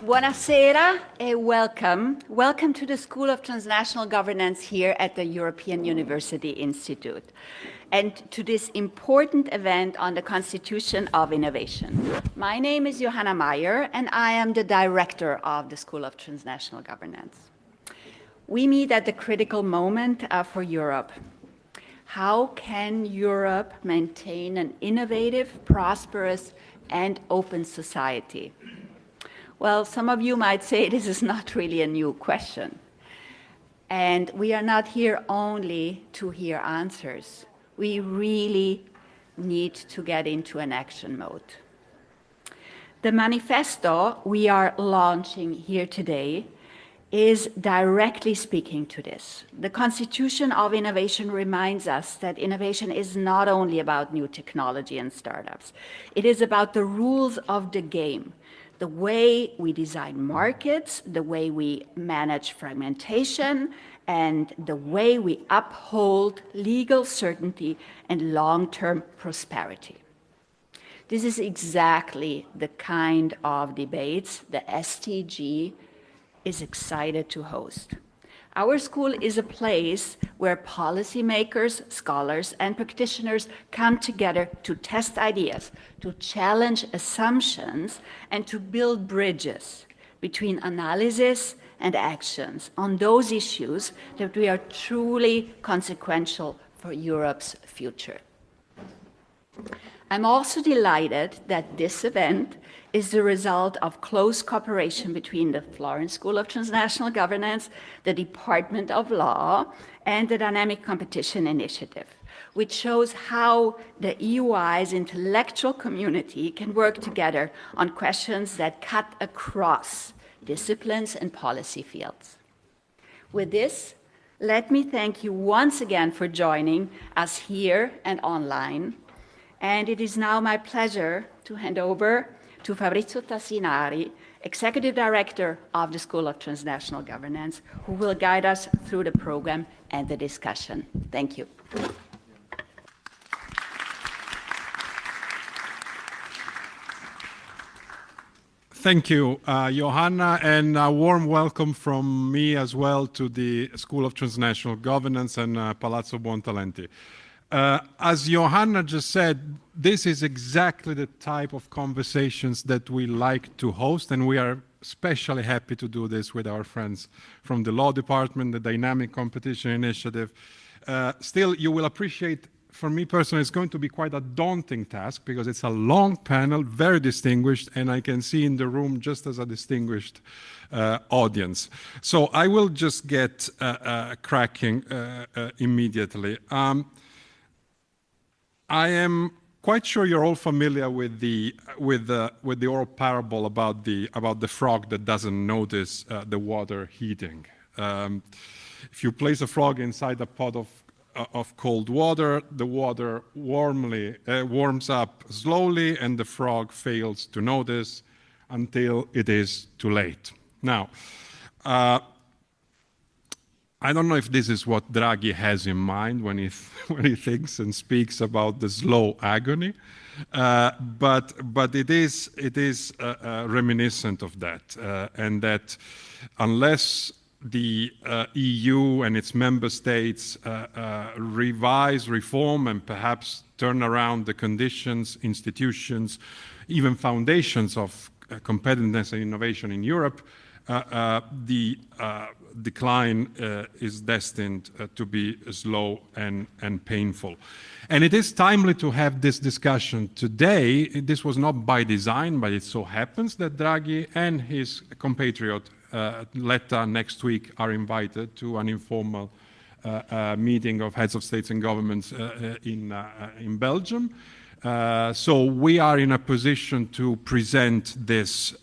Buonasera and welcome. Welcome to the School of Transnational Governance here at the European University Institute and to this important event on the Constitution of Innovation. My name is Johanna Mair and I am the director of the School of Transnational Governance. We meet at the critical moment for Europe. How can Europe maintain an innovative, prosperous, and open society? Well, some of you might say this is not really a new question. And we are not here only to hear answers. We really need to get into an action mode. The manifesto we are launching here today is directly speaking to this. The Constitution of Innovation reminds us that innovation is not only about new technology and startups. It is about the rules of the game, the way we design markets, the way we manage fragmentation, and the way we uphold legal certainty and long-term prosperity. This is exactly the kind of debates the STG is excited to host. Our school is a place where policymakers, scholars, and practitioners come together to test ideas, to challenge assumptions, and to build bridges between analysis and actions on those issues that we are truly consequential for Europe's future. I'm also delighted that this event is the result of close cooperation between the Florence School of Transnational Governance, the Department of Law, and the Dynamic Competition Initiative, which shows how the EUI's intellectual community can work together on questions that cut across disciplines and policy fields. With this, let me thank you once again for joining us here and online. And it is now my pleasure to hand over to Fabrizio Tassinari, Executive Director of the School of Transnational Governance, who will guide us through the program and the discussion. Thank you. Thank you, Johanna, and a warm welcome from me as well to the School of Transnational Governance and Palazzo Buontalenti. As Johanna just said, this is exactly the type of conversations that we like to host, and we are especially happy to do this with our friends from the Law Department, the Dynamic Competition Initiative. Still, you will appreciate, for me personally, it's going to be quite a daunting task because it's a long panel, very distinguished, and I can see in the room just as a distinguished audience. So I will just get cracking immediately. I am quite sure you're all familiar with the oral parable about the frog that doesn't notice the water heating. If you place a frog inside a pot of cold water, the water warms up slowly, and the frog fails to notice until it is too late. Now, I don't know if this is what Draghi has in mind when he thinks and speaks about the slow agony, but it is reminiscent of that, and that unless the EU and its member states revise, reform, and perhaps turn around the conditions, institutions, even foundations of competitiveness and innovation in Europe, the decline is destined to be slow and painful. And it is timely to have this discussion today. This was not by design, but it so happens that Draghi and his compatriot Letta next week are invited to an informal meeting of heads of states and governments in Belgium. So we are in a position to present this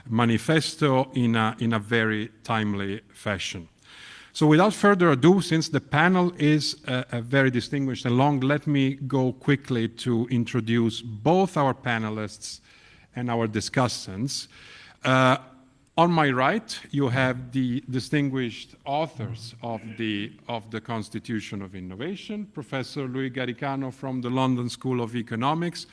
manifesto in a very timely fashion. So without further ado, since the panel is very distinguished and long, let me go quickly to introduce both our panelists and our discussants. On my right, you have the distinguished authors of the Constitution of Innovation, Professor Luis Garicano from the London School of Economics,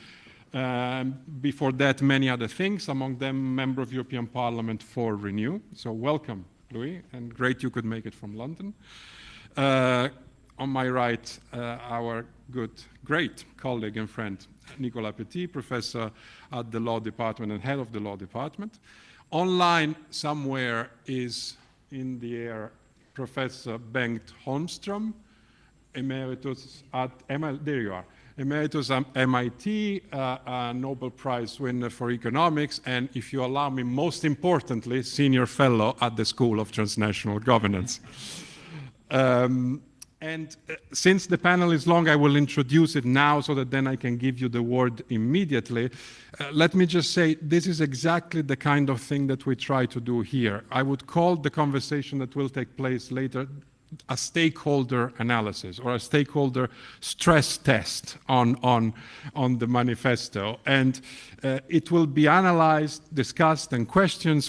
Before that, many other things, among them member of European Parliament for Renew. So welcome, Louis, and great you could make it from London. On my right, our great colleague and friend, Nicolas Petit, professor at the Law Department and head of the Law Department. Online somewhere is in the air Professor Bengt Holmström, emeritus at there you are. Emeritus at MIT, a Nobel Prize winner for economics, and if you allow me, most importantly, senior fellow at the School of Transnational Governance. Since the panel is long, I will introduce it now so that then I can give you the word immediately. Let me just say, this is exactly the kind of thing that we try to do here. I would call the conversation that will take place later a stakeholder analysis or a stakeholder stress test on the manifesto. And it will be analyzed, discussed, and questioned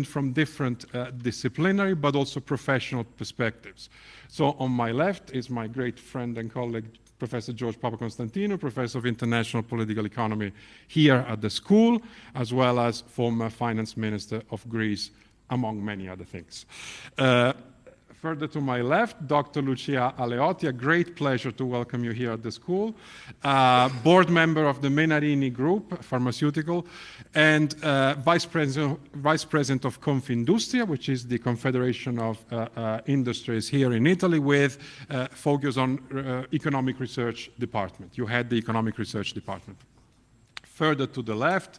from different disciplinary but also professional perspectives. So on my left is my great friend and colleague, Professor George Papakonstantinou, Professor of International Political Economy here at the school, as well as former Finance Minister of Greece, among many other things. Further to my left, Dr. Lucia Aleotti, a great pleasure to welcome you here at the school, board member of the Menarini Group, pharmaceutical, and vice president of Confindustria, which is the Confederation of Industries here in Italy, with focus on economic research department. You had the economic research department. Further to the left,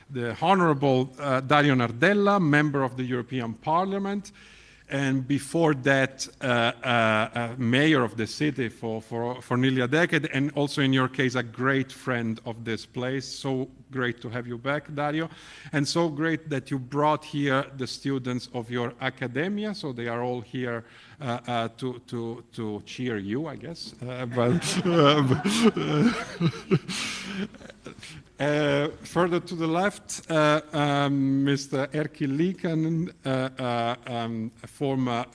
the Honorable Dario Nardella, member of the European Parliament, and before that, mayor of the city for nearly a decade, and also in your case, a great friend of this place. So great to have you back, Dario. And so great that you brought here the students of your academia, so they are all here to cheer you, I guess. Further to the left, Mr. Erkki Liikanen, former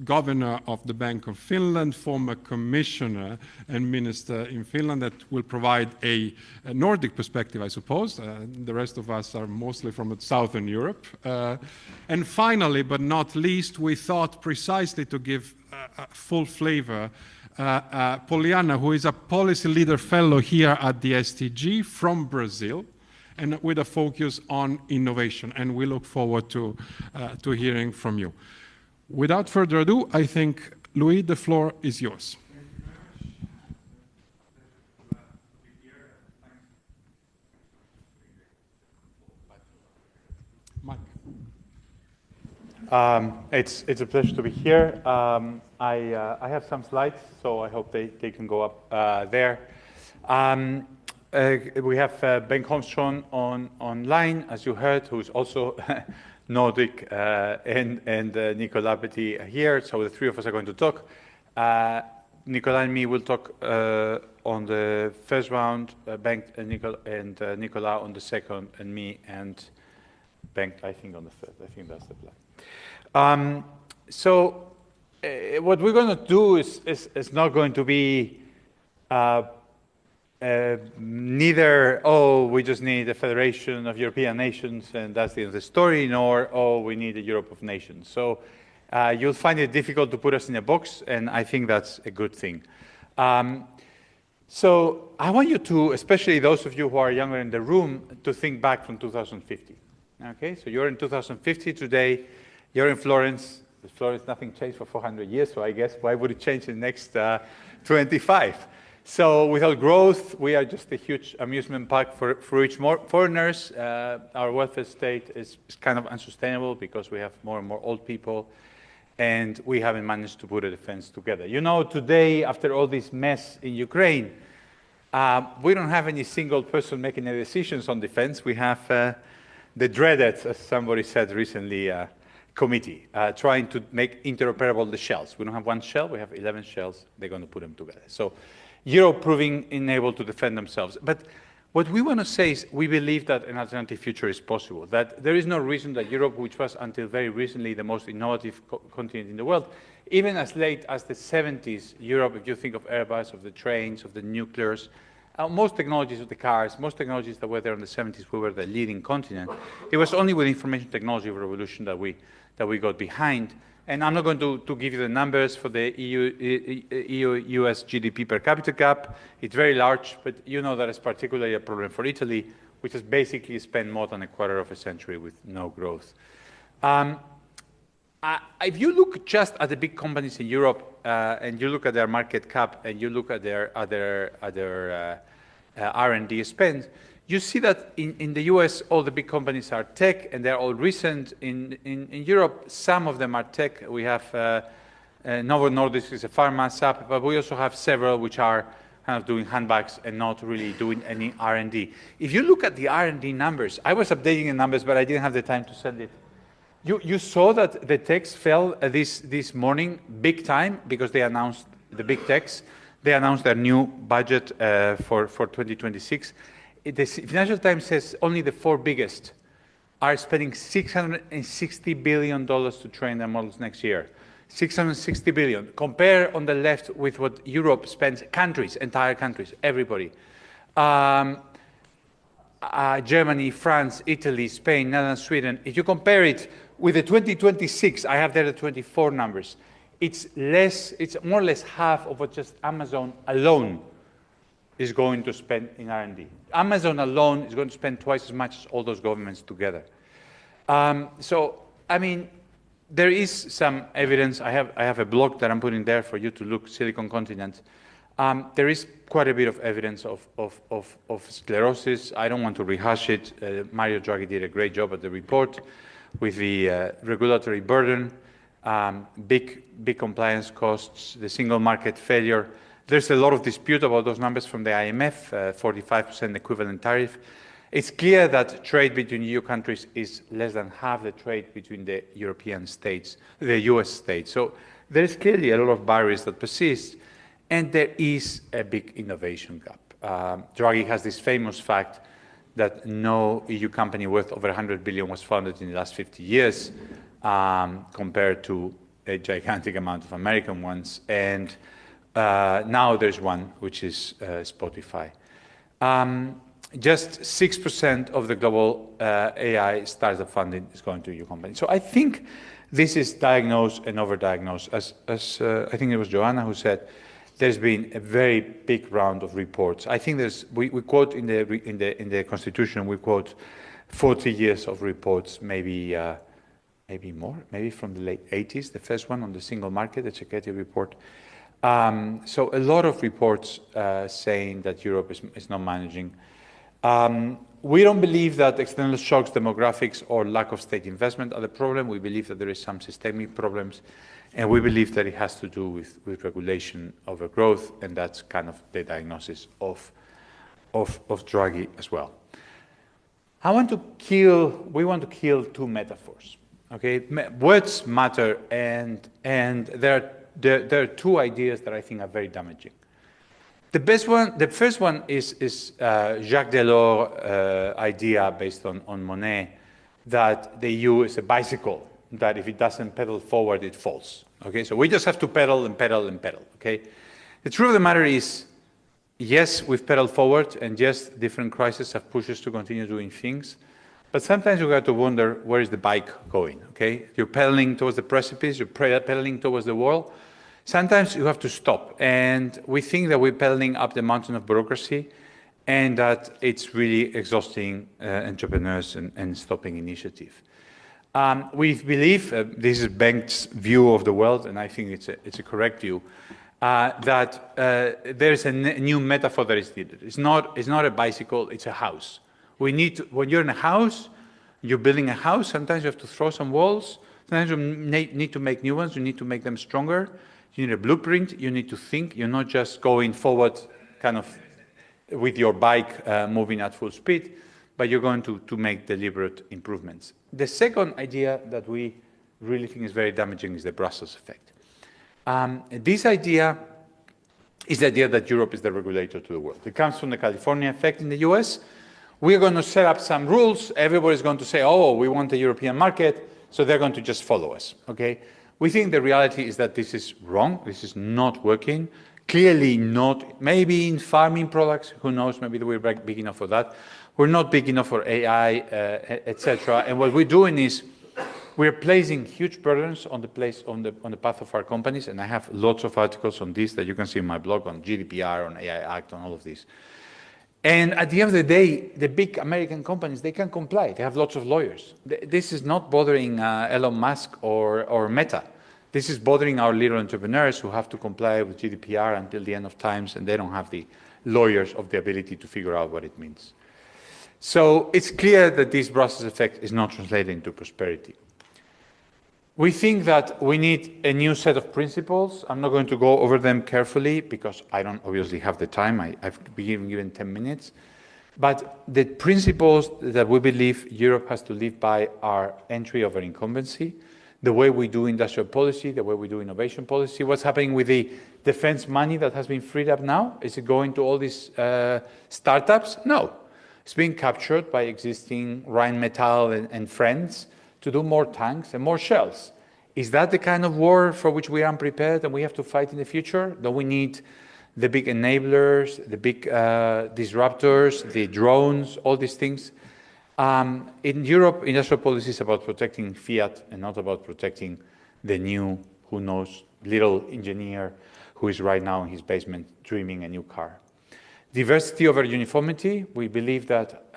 governor of the Bank of Finland, former commissioner and minister in Finland, that will provide a Nordic perspective, I suppose. The rest of us are mostly from Southern Europe. And finally, but not least, we thought precisely to give full flavor Poliana, who is a policy leader fellow here at the STG from Brazil, and with a focus on innovation. And we look forward to hearing from you. Without further ado, I think, Louis, the floor is yours. Mike. It's a pleasure to be here. I have some slides, so I hope they can go up there. We have Bengt Holmström online, as you heard, who's also Nordic, and Nicolas Petit here. So the three of us are going to talk. Nicolas and me will talk on the first round, Bengt and Nicolas on the second, and me and Bengt, I think, on the third. I think that's the plan. What we're going to do is not going to be neither, oh, we just need a federation of European nations and that's the end of the story, nor, oh, we need a Europe of nations. So you'll find it difficult to put us in a box, and I think that's a good thing. So I want you to, especially those of you who are younger in the room, to think back from 2050. Okay, so you're in 2050 today, you're in Florence. In Florence, nothing changed for 400 years, so I guess why would it change in the next 25? So without growth, we are just a huge amusement park for rich foreigners. Our welfare state is kind of unsustainable because we have more and more old people, and we haven't managed to put a defense together. You know, today, after all this mess in Ukraine, we don't have any single person making any decisions on defense. We have the dreaded, as somebody said recently, committee trying to make interoperable the shells. We don't have one shell, we have 11 shells. They're going to put them together. So Europe proving unable to defend themselves. But what we want to say is we believe that an alternative future is possible, that there is no reason that Europe, which was until very recently the most innovative continent in the world, even as late as the 70s, Europe, if you think of Airbus, of the trains, of the nuclears, most technologies of the cars, most technologies that were there in the 70s, we were the leading continent. It was only with information technology revolution that we got behind. And I'm not going to give you the numbers for the EU-US GDP per capita gap. It's very large, but you know that it's particularly a problem for Italy, which has basically spent more than a quarter of a century with no growth. If you look just at the big companies in Europe, and you look at their market cap, and you look at their other R&D spend, you see that in the US, all the big companies are tech, and they're all recent. In Europe, some of them are tech. We have Novo Nordisk is a pharma sub, but we also have several which are kind of doing handbags and not really doing any R&D. If you look at the R&D numbers, I was updating the numbers, but I didn't have the time to send it. You saw that the techs fell this morning big time because they announced, the big techs, they announced their new budget for 2026. The Financial Times says only the 4 biggest are spending $660 billion to train their models next year. $660 billion. Compare on the left with what Europe spends, countries, entire countries, everybody. Germany, France, Italy, Spain, Netherlands, Sweden. If you compare it with the 2026, I have there the 24 numbers. It's more or less half of what just Amazon alone is going to spend in R&D. Amazon alone is going to spend twice as much as all those governments together. So, I mean, there is some evidence. I have a blog that I'm putting there for you to look, Silicon Continent. There is quite a bit of evidence of sclerosis. I don't want to rehash it. Mario Draghi did a great job at the report with the regulatory burden, big compliance costs, the single market failure. There's a lot of dispute about those numbers from the IMF, 45% equivalent tariff. It's clear that trade between EU countries is less than half the trade between the European states, the US states. So there is clearly a lot of barriers that persist, and there is a big innovation gap. Draghi has this famous fact that no EU company worth over 100 billion was founded in the last 50 years, compared to a gigantic amount of American ones. And now there's one, which is Spotify. Just 6% of the global AI startup funding is going to EU companies. So I think this is diagnosed and overdiagnosed. As I think it was Johanna who said, there's been a very big round of reports. I think we quote in the Constitution, we quote 40 years of reports, maybe more, maybe from the late 80s, the first one on the single market, the Cecchetti report. So a lot of reports saying that Europe is not managing. We don't believe that external shocks, demographics, or lack of state investment are the problem. We believe that there is some systemic problems, and we believe that it has to do with regulation over growth, and that's kind of the diagnosis of Draghi as well. We want to kill two metaphors. Okay, words matter, and there are two ideas that I think are very damaging. The first one is Jacques Delors' idea based on Monet that the EU is a bicycle, that if it doesn't pedal forward, it falls. Okay, so we just have to pedal and pedal and pedal. Okay, the truth of the matter is, yes, we've pedaled forward, and yes, different crises have pushed us to continue doing things. But sometimes you got to wonder, where is the bike going? Okay, you're pedaling towards the precipice, you're pedaling towards the wall. Sometimes you have to stop, and we think that we're pedaling up the mountain of bureaucracy, and that it's really exhausting entrepreneurs and stopping initiative. We believe, this is Bengt's view of the world, and I think it's a correct view, that there's a new metaphor that is needed. It's not a bicycle, it's a house. When you're in a house, you're building a house, sometimes you have to throw some walls, sometimes you need to make new ones, you need to make them stronger. You need a blueprint, you need to think, you're not just going forward kind of with your bike moving at full speed, but you're going to make deliberate improvements. The second idea that we really think is very damaging is the Brussels effect. This idea is the idea that Europe is the regulator to the world. It comes from the California effect in the US. We're going to set up some rules, everybody's going to say, oh, we want a European market, so they're going to just follow us, okay? We think the reality is that this is wrong, this is not working. clearly not, maybe in farming products, who knows, maybe we're big enough for that. We're not big enough for AI, etc. And what we're doing is we're placing huge burdens on the path of our companies, and I have lots of articles on this that you can see in my blog on GDPR, on AI Act, on all of this. And at the end of the day, the big American companies, they can comply. They have lots of lawyers. This is not bothering Elon Musk or Meta. This is bothering our little entrepreneurs who have to comply with GDPR until the end of times, and they don't have the lawyers of the ability to figure out what it means. So it's clear that this Brussels effect is not translated into prosperity. We think that we need a new set of principles. I'm not going to go over them carefully because I don't obviously have the time. I've been given 10 minutes. But the principles that we believe Europe has to live by are entry over incumbency, the way we do industrial policy, the way we do innovation policy. What's happening with the defense money that has been freed up now? Is it going to all these startups? No. It's being captured by existing Rheinmetall and friends to do more tanks and more shells. Is that the kind of war for which we are unprepared and we have to fight in the future? Do we need the big enablers, the big disruptors, the drones, all these things? In Europe, industrial policy is about protecting Fiat and not about protecting the new, who knows, little engineer who is right now in his basement dreaming a new car. Diversity over uniformity. We believe that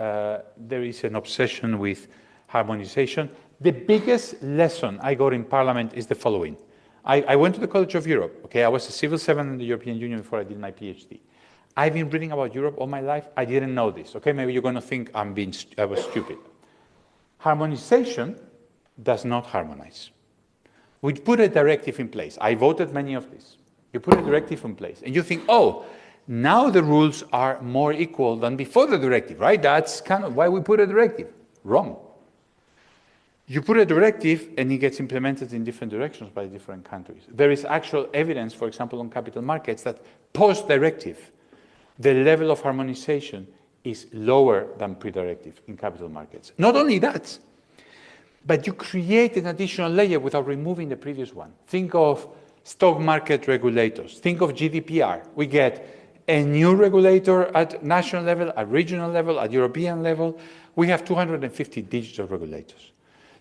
there is an obsession with harmonization. The biggest lesson I got in Parliament is the following. I went to the College of Europe. Okay, I was a civil servant in the European Union before I did my PhD. I've been reading about Europe all my life. I didn't know this. Okay, maybe you're going to think I was stupid. Harmonization does not harmonize. We put a directive in place. I voted many of these. You put a directive in place, and you think, oh, now the rules are more equal than before the directive, right? That's kind of why we put a directive. Wrong. You put a directive and it gets implemented in different directions by different countries. There is actual evidence, for example, on capital markets that post-directive, the level of harmonization is lower than pre-directive in capital markets. Not only that, but you create an additional layer without removing the previous one. Think of stock market regulators. Think of GDPR. We get a new regulator at national level, at regional level, at European level. We have 250 digital regulators.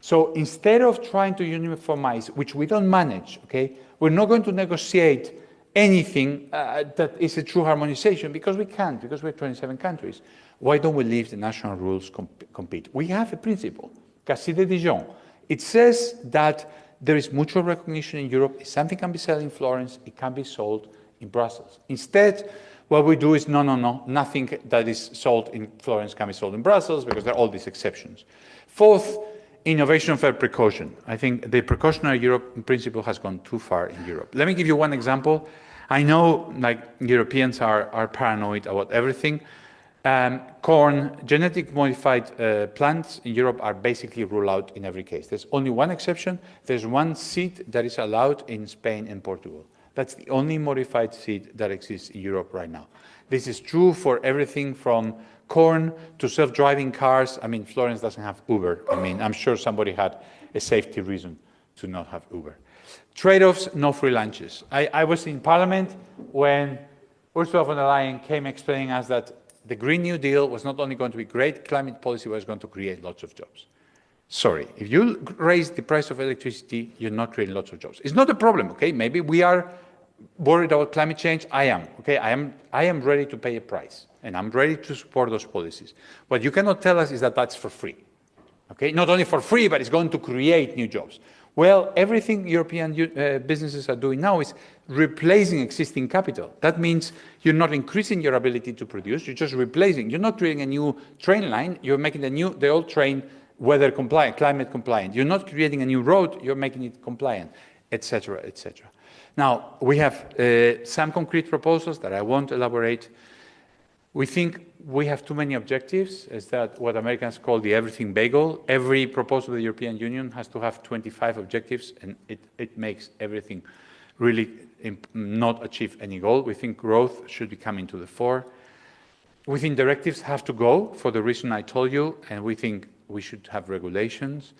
So instead of trying to uniformize, which we don't manage, okay, we're not going to negotiate anything that is a true harmonization because we can't, because we're 27 countries. Why don't we leave the national rules compete? We have a principle, Cassis de Dijon. It says that there is mutual recognition in Europe. If something can be sold in Florence, it can be sold in Brussels. Instead, what we do is, no, nothing that is sold in Florence can be sold in Brussels because there are all these exceptions. Fourth, innovation for precaution. I think the precautionary Europe principle has gone too far in Europe. Let me give you one example. I know Europeans are paranoid about everything. Corn, genetic modified plants in Europe are basically ruled out in every case. There's only one exception. There's one seed that is allowed in Spain and Portugal. That's the only modified seed that exists in Europe right now. This is true for everything from corn to self-driving cars. I mean, Florence doesn't have Uber. I mean, I'm sure somebody had a safety reason to not have Uber. Trade-offs, no free lunches. I was in Parliament when Ursula von der Leyen came explaining us that the Green New Deal was not only going to be great climate policy, but it was going to create lots of jobs. Sorry, if you raise the price of electricity, you're not creating lots of jobs. It's not a problem, okay? Maybe we are worried about climate change. I am, okay? I am ready to pay a price, and I'm ready to support those policies. What you cannot tell us is that that's for free, okay? Not only for free, but it's going to create new jobs. Well, everything European businesses are doing now is replacing existing capital. That means you're not increasing your ability to produce, you're just replacing. You're not creating a new train line, you're making the old train weather compliant, climate compliant. You're not creating a new road, you're making it compliant, etc., etc. Now, we have some concrete proposals that I won't elaborate. We think we have too many objectives. Is that what Americans call the everything bagel? Every proposal of the European Union has to have 25 objectives, and it makes everything really not achieve any goal. We think growth should be coming to the fore. We think directives have to go for the reason I told you, and we think we should have regulations.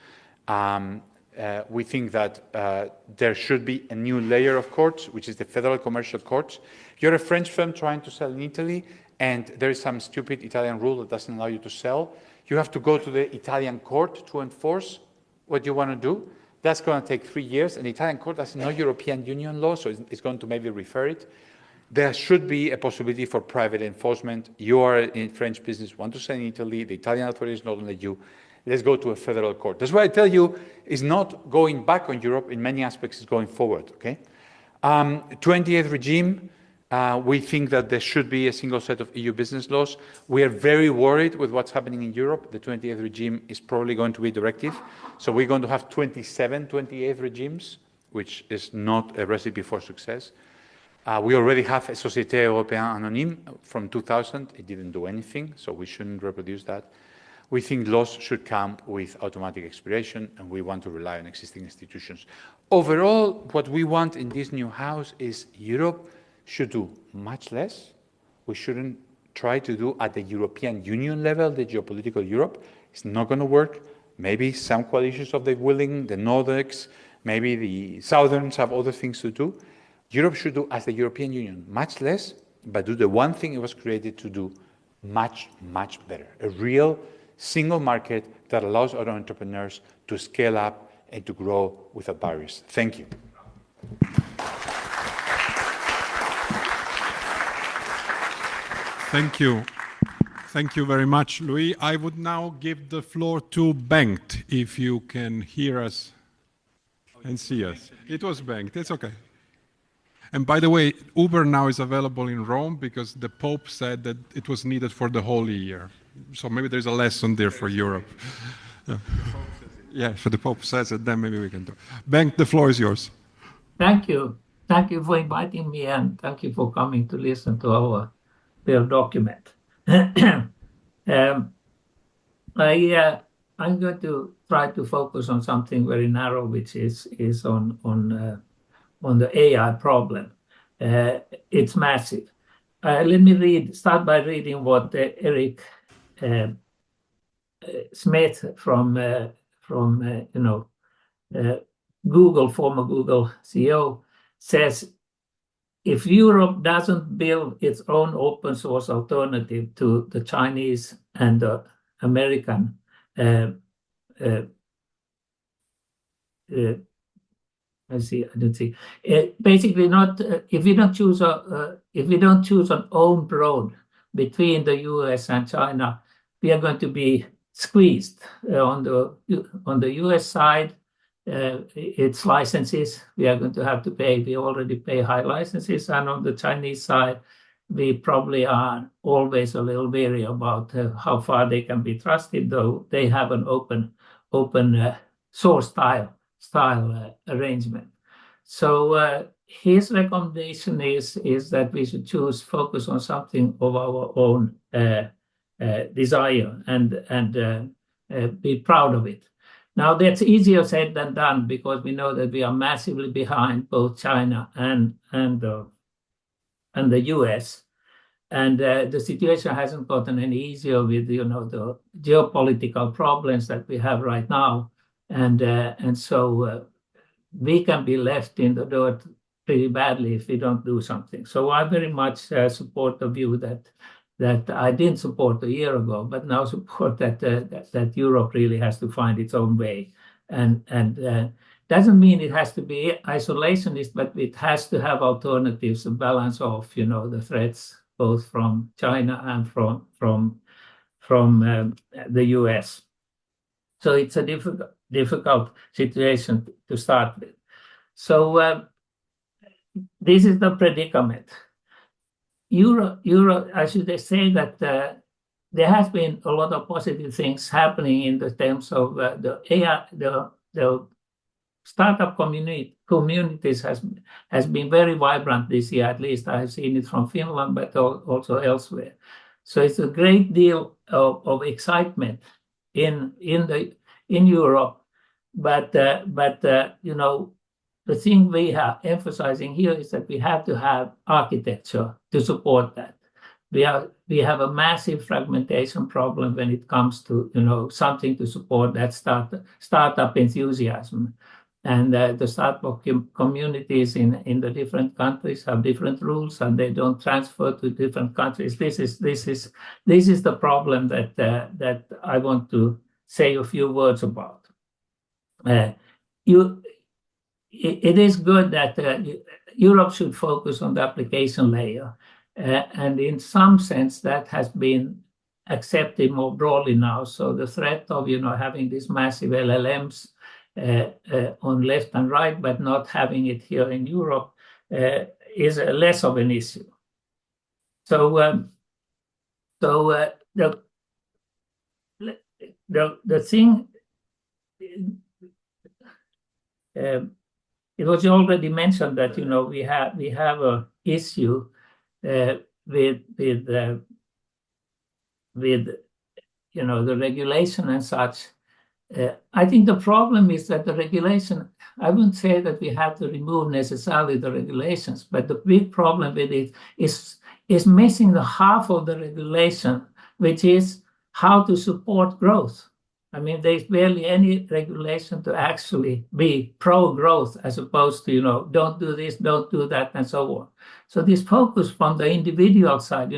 We think that there should be a new layer of courts, which is the federal commercial courts. You're a French firm trying to sell in Italy, and there is some stupid Italian rule that doesn't allow you to sell. You have to go to the Italian court to enforce what you want to do. That's going to take 3 years, and the Italian court has no European Union law, so it's going to maybe refer it. There should be a possibility for private enforcement. You are in French business, want to sell in Italy, the Italian authorities not let you. Let's go to a federal court. That's why I tell you, it's not going back on Europe. In many aspects, it's going forward, okay? 28th regime, we think that there should be a single set of EU business laws. We are very worried with what's happening in Europe. The 28th regime is probably going to be directive. So we're going to have 27 28th regimes, which is not a recipe for success. We already have a Société Européenne Anonyme from 2000. It didn't do anything, so we shouldn't reproduce that. We think laws should come with automatic expiration, and we want to rely on existing institutions. Overall, what we want in this new house is Europe should do much less. We shouldn't try to do at the European Union level, the geopolitical Europe. It's not going to work. Maybe some coalitions of the willing, the Nordics, maybe the Southerns have other things to do. Europe should do, as the European Union, much less, but do the one thing it was created to do much, much better. A real single market that allows our entrepreneurs to scale up and to grow without barriers. Thank you. Thank you. Thank you very much, Luis. I would now give the floor to Bengt, if you can hear us and see us. It was Bengt. It's okay. And by the way, Uber now is available in Rome because the Pope said that it was needed for the Holy Year. So maybe there's a lesson there for Europe. Yeah, so the Pope says it, then maybe we can do. Bengt, the floor is yours. Thank you. Thank you for inviting me, and thank you for coming to listen to our document. I'm going to try to focus on something very narrow, which is on the AI problem. It's massive. Let me start by reading what Eric Smith from Google, former Google CEO, says. If Europe doesn't build its own open source alternative to the Chinese and the American basically not if we don't choose an own road between the US and China, we are going to be squeezed on the US side. It's licenses we are going to have to pay. We already pay high licenses, and on the Chinese side, we probably are always a little wary about how far they can be trusted, though they have an open source style arrangement. So his recommendation is that we should focus on something of our own desire and be proud of it. Now, that's easier said than done because we know that we are massively behind both China and the US. And the situation hasn't gotten any easier with, the geopolitical problems that we have right now. And so we can be left in the dirt pretty badly if we don't do something. So I very much support the view that I didn't support a year ago, but now support that Europe really has to find its own way, and doesn't mean it has to be isolationist, but it has to have alternatives, a balance of the threats both from China and from the US. So it's a difficult situation to start with. So this is the predicament. Euro, I should say that there has been a lot of positive things happening in the terms of the AI, the startup communities has been very vibrant this year. At least I have seen it from Finland, but also elsewhere. So it's a great deal of excitement in Europe, but the thing we are emphasizing here is that we have to have architecture to support that. we have a massive fragmentation problem when it comes to something to support that startup enthusiasm. And the startup communities in the different countries have different rules, and they don't transfer to different countries. This is the problem that I want to say a few words about. It is good that Europe should focus on the application layer, and in some sense that has been accepted more broadly now. So the threat of having these massive LLMs on left and right, but not having it here in Europe, is less of an issue. So the thing, it was already mentioned that we have a issue with the regulation and such. I think the problem is that the regulation, I wouldn't say that we have to remove necessarily the regulations, but the big problem with it is missing the half of the regulation, which is how to support growth. I mean, there's barely any regulation to actually be pro-growth as opposed to, don't do this, don't do that, and so on. So this focus from the individual side,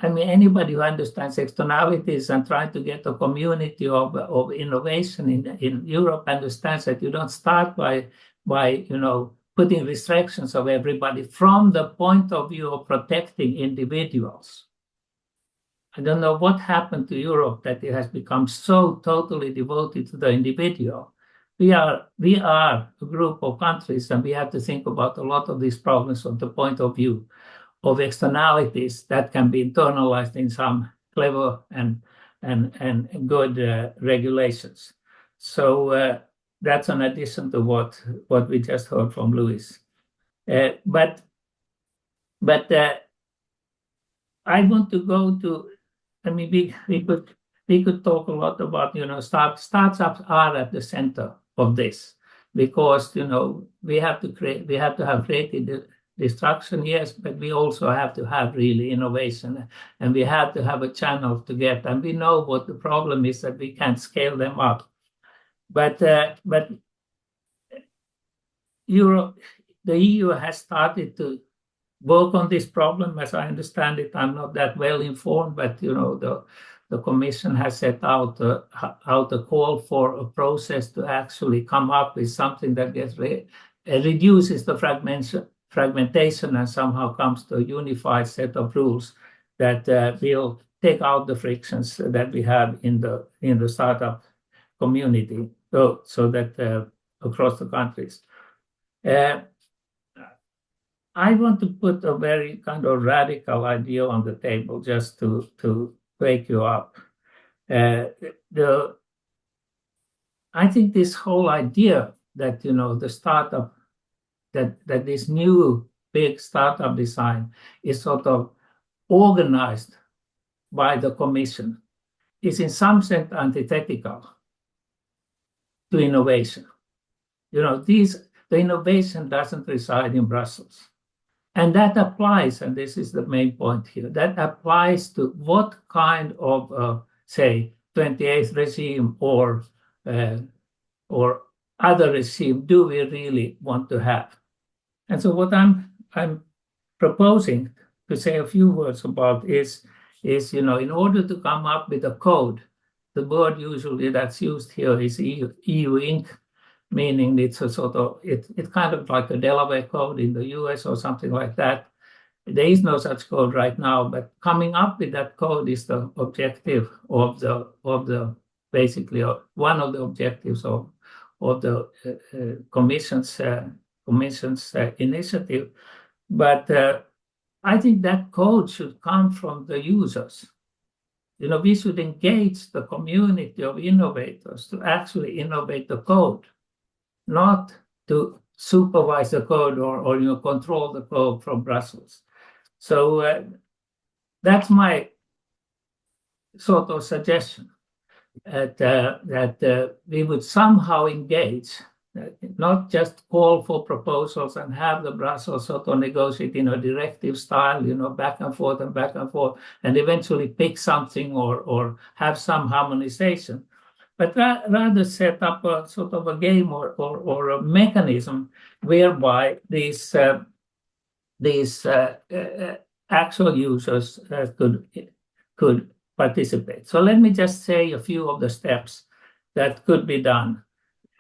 I mean, anybody who understands externalities and trying to get a community of innovation in Europe understands that you don't start by putting restrictions of everybody from the point of view of protecting individuals. I don't know what happened to Europe that it has become so totally devoted to the individual. We are a group of countries, and we have to think about a lot of these problems from the point of view of externalities that can be internalized in some clever and good regulations. So that's an addition to what we just heard from Luis. But I want to go to. I mean, we could talk a lot about startups are at the center of this, because we have to have created destruction, yes, but we also have to have really innovation, and we have to have a channel to get. And we know what the problem is, that we can't scale them up. But Europe, the EU has started to work on this problem, as I understand it. I'm not that well informed, but the Commission has set out a call for a process to actually come up with something that reduces the fragmentation and somehow comes to a unified set of rules that will take out the frictions that we have in the startup community, so that across the countries. I want to put a very kind of radical idea on the table just to wake you up. I think this whole idea that the startup, that this new big startup design is sort of organized by the Commission is in some sense antithetical to innovation. The innovation doesn't reside in Brussels. And that applies, and this is the main point here, that applies to what kind of, say, 28th regime or other regime do we really want to have? And so what I'm proposing to say a few words about is in order to come up with a code, the word usually that's used here is EU Inc., meaning it's a sort of, it's kind of like a Delaware code in the US or something like that. There is no such code right now, but coming up with that code is the objective of the basically one of the objectives of the Commission's initiative. But I think that code should come from the users. We should engage the community of innovators to actually innovate the code, not to supervise the code or control the code from Brussels. So that's my sort of suggestion, that we would somehow engage not just call for proposals and have the Brussels sort of negotiate in a directive style, back and forth, and eventually pick something or have some harmonization, but rather set up a sort of a game or a mechanism whereby these actual users could participate. So let me just say a few of the steps that could be done.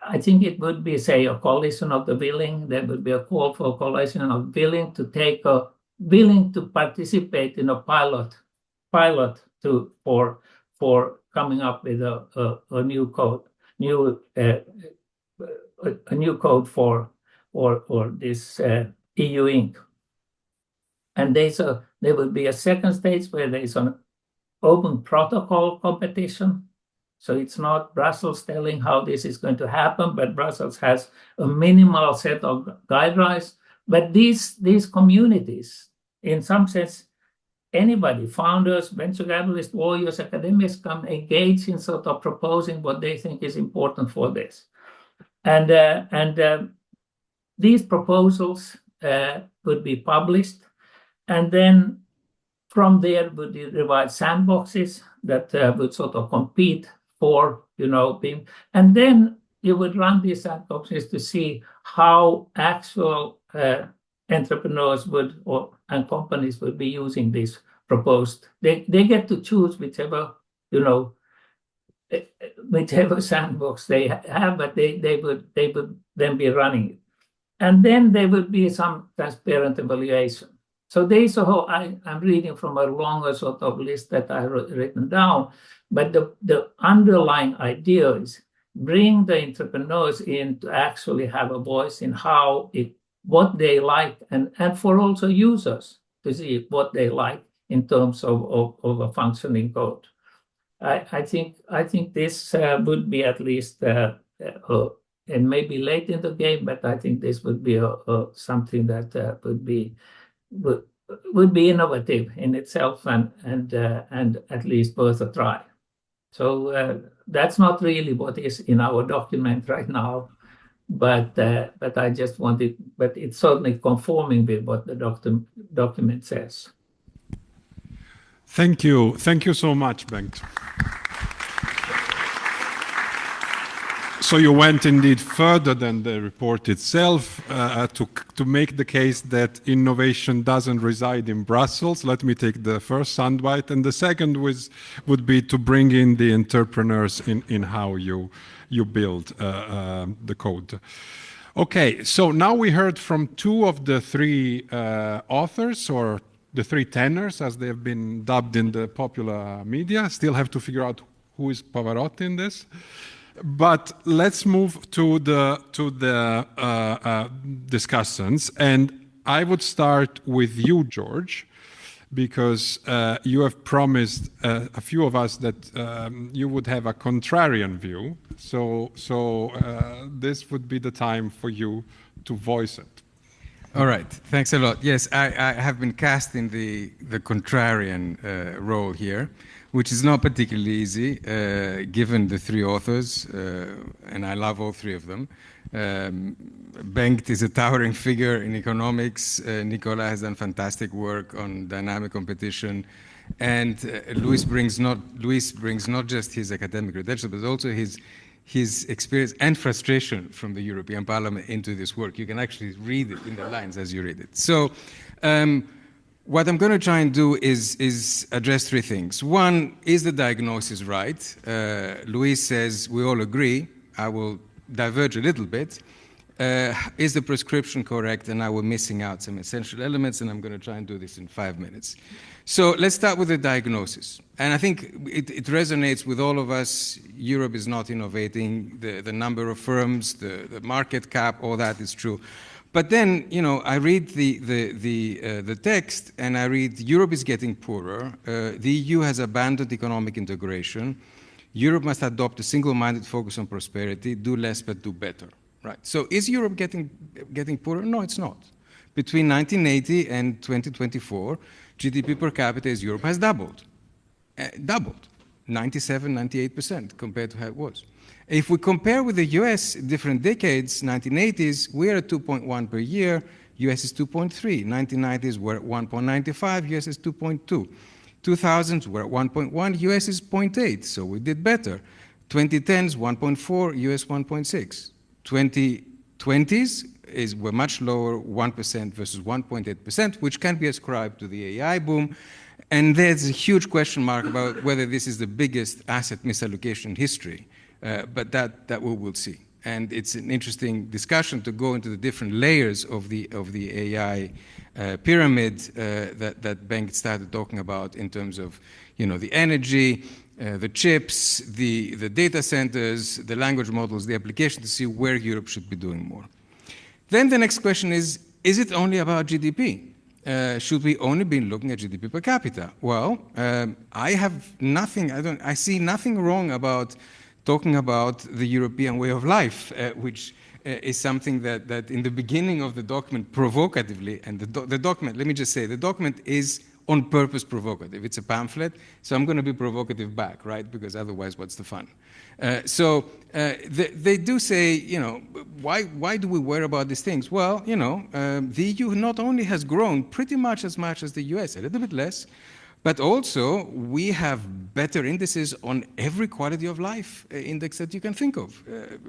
I think it would be, say, a coalition of the willing. There would be a call for a coalition of willing to participate in a pilot for coming up with a new code, a new code for this EU Inc. And there will be a second stage where there is an open protocol competition. So it's not Brussels telling how this is going to happen, but Brussels has a minimal set of guidelines. But these communities, in some sense, anybody, founders, venture capitalists, lawyers, academics, can engage in sort of proposing what they think is important for this. And these proposals would be published. And then from there would be divided sandboxes that would sort of compete for, being, and then you would run these sandboxes to see how actual entrepreneurs and companies would be using these proposed. They get to choose whichever sandbox they have, but they would then be running it, and then there would be some transparent evaluation. So I'm reading from a longer sort of list that I've written down, but the underlying idea is bring the entrepreneurs in to actually have a voice in what they like, and for also users to see what they like in terms of a functioning code. I think this would be at least, and maybe late in the game, but I think this would be something that would be innovative in itself and at least worth a try. So that's not really what is in our document right now, but I just wanted, but it's certainly conforming with what the document says. Thank you so much, Bengt. So you went indeed further than the report itself to make the case that innovation doesn't reside in Brussels. Let me take the first soundbite, and the second would be to bring in the entrepreneurs in how you build the code. Okay, so now we heard from two of the three authors, or the three tenors, as they have been dubbed in the popular media. Still have to figure out who is Pavarotti in this. But let's move to the discussants, and I would start with you, George, because you have promised a few of us that you would have a contrarian view. So this would be the time for you to voice it. All right, thanks a lot. Yes, I have been cast in the contrarian role here, which is not particularly easy, given the three authors, and I love all three of them. Bengt is a towering figure in economics. Nicolas has done fantastic work on dynamic competition, and Luis brings not just his academic credentials, but also his experience and frustration from the European Parliament into this work. You can actually read it in the lines as you read it. So. What I'm going to try and do is address three things. One, is the diagnosis right? Luis says we all agree. I will diverge a little bit. Is the prescription correct? And I was missing out some essential elements, and I'm going to try and do this in 5 minutes. So let's start with the diagnosis. And I think it resonates with all of us. Europe is not innovating. The number of firms, the market cap, all that is true. But then, I read the text, and I read Europe is getting poorer. The EU has abandoned economic integration. Europe must adopt a single-minded focus on prosperity, do less but do better. Right. So is Europe getting poorer? No, it's not. Between 1980 and 2024, GDP per capita in Europe has doubled. 97, 98% compared to how it was. If we compare with the US, different decades, 1980s, we're at 2.1 per year, US is 2.3. 1990s, we're at 1.95, US is 2.2. 2000s, we're at 1.1, US is 0.8, so we did better. 2010s, 1.4, US 1.6. 2020s we're much lower, 1% versus 1.8%, which can be ascribed to the AI boom. And there's a huge question mark about whether this is the biggest asset misallocation in history. But that we will see. And it's an interesting discussion to go into the different layers of the AI pyramid that Bengt started talking about in terms of, the energy, the chips, the data centers, the language models, the application, to see where Europe should be doing more. Then the next question is it only about GDP? Should we only be looking at GDP per capita? Well, I see nothing wrong about talking about the European way of life, which is something that in the beginning of the document provocatively, and the document, let me just say, the document is on purpose provocative. It's a pamphlet, so I'm going to be provocative back, right? Because otherwise, what's the fun? They do say, why do we worry about these things? Well, the EU not only has grown pretty much as the US, a little bit less, but also we have better indices on every quality of life index that you can think of.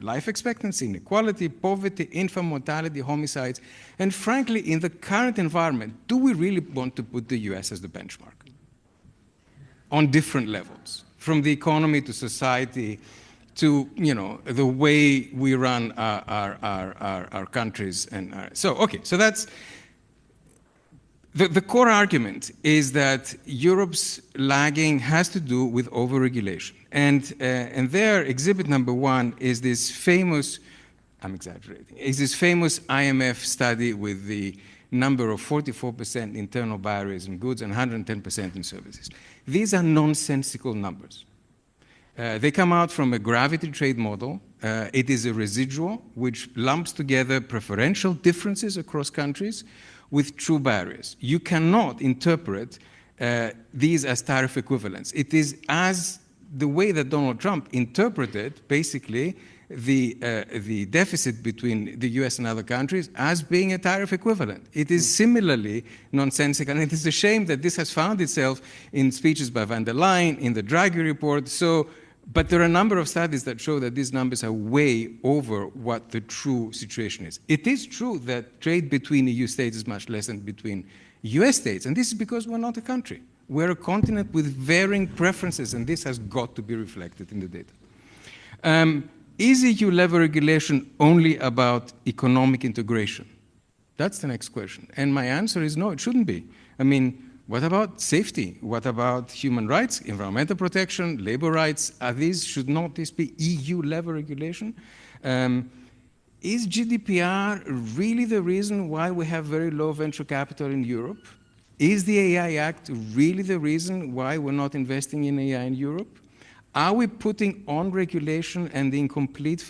Life expectancy, inequality, poverty, infant mortality, homicides. And frankly, in the current environment, do we really want to put the US as the benchmark? On different levels, from the economy to society to, the way we run our countries. So that's... The core argument is that Europe's lagging has to do with overregulation. And there, exhibit number 1 is this famous, I'm exaggerating, is this famous IMF study with the number of 44% internal barriers in goods and 110% in services. These are nonsensical numbers. They come out from a gravity trade model. It is a residual which lumps together preferential differences across countries with true barriers. You cannot interpret these as tariff equivalents. It is as the way that Donald Trump interpreted, basically, the deficit between the US and other countries as being a tariff equivalent. It is similarly nonsensical, and it is a shame that this has found itself in speeches by van der Leyen, in the Draghi report. But there are a number of studies that show that these numbers are way over what the true situation is. It is true that trade between EU states is much less than between US states, and this is because we're not a country. We're a continent with varying preferences, and this has got to be reflected in the data. Is EU-level regulation only about economic integration? That's the next question. And my answer is no, it shouldn't be. I mean, what about safety? What about human rights, environmental protection, labor rights? Should not this be EU-level regulation? Is GDPR really the reason why we have very low venture capital in Europe? Is the AI Act really the reason why we're not investing in AI in Europe? Are we putting on regulation and the incomplete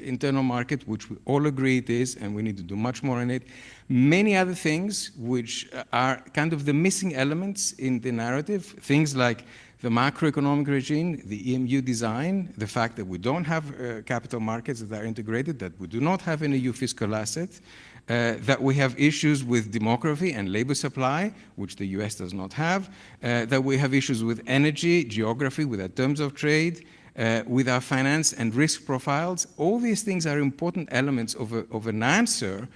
internal market, which we all agree it is, and we need to do much more on it, many other things which are kind of the missing elements in the narrative, things like the macroeconomic regime, the EMU design, the fact that we don't have capital markets that are integrated, that we do not have an EU fiscal asset, that we have issues with demography and labor supply, which the US does not have, that we have issues with energy, geography, with our terms of trade, with our finance and risk profiles. All these things are important elements of an answer,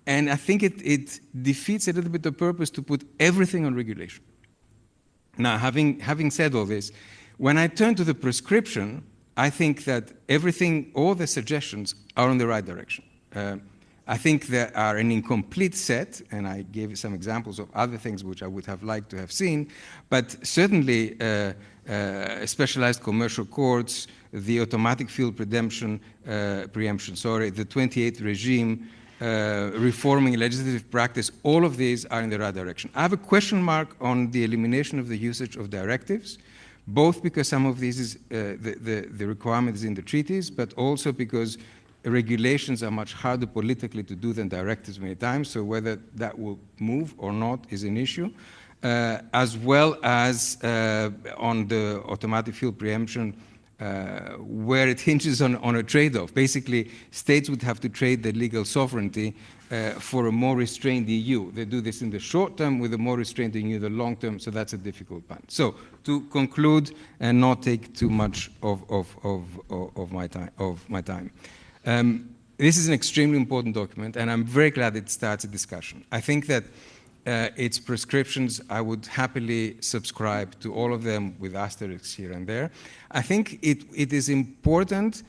and I think it defeats a little bit the purpose to put everything on regulation. Now, having said all this, when I turn to the prescription, I think that all the suggestions are in the right direction. I think there are an incomplete set, and I gave some examples of other things which I would have liked to have seen, but certainly specialized commercial courts, the automatic field preemption, the 28th regime, reforming legislative practice, all of these are in the right direction. I have a question mark on the elimination of the usage of directives, both because some of these is the requirement is in the treaties, but also because regulations are much harder politically to do than directives many times, so whether that will move or not is an issue, as well as on the automatic field preemption, where it hinges on a trade-off. Basically, states would have to trade their legal sovereignty for a more restrained EU. They do this in the short term with a more restrained EU in the long term, so that's a difficult one. So, to conclude and not take too much of my time. This is an extremely important document, and I'm very glad it starts a discussion. I think that its prescriptions, I would happily subscribe to all of them with asterisks here and there. I think it is important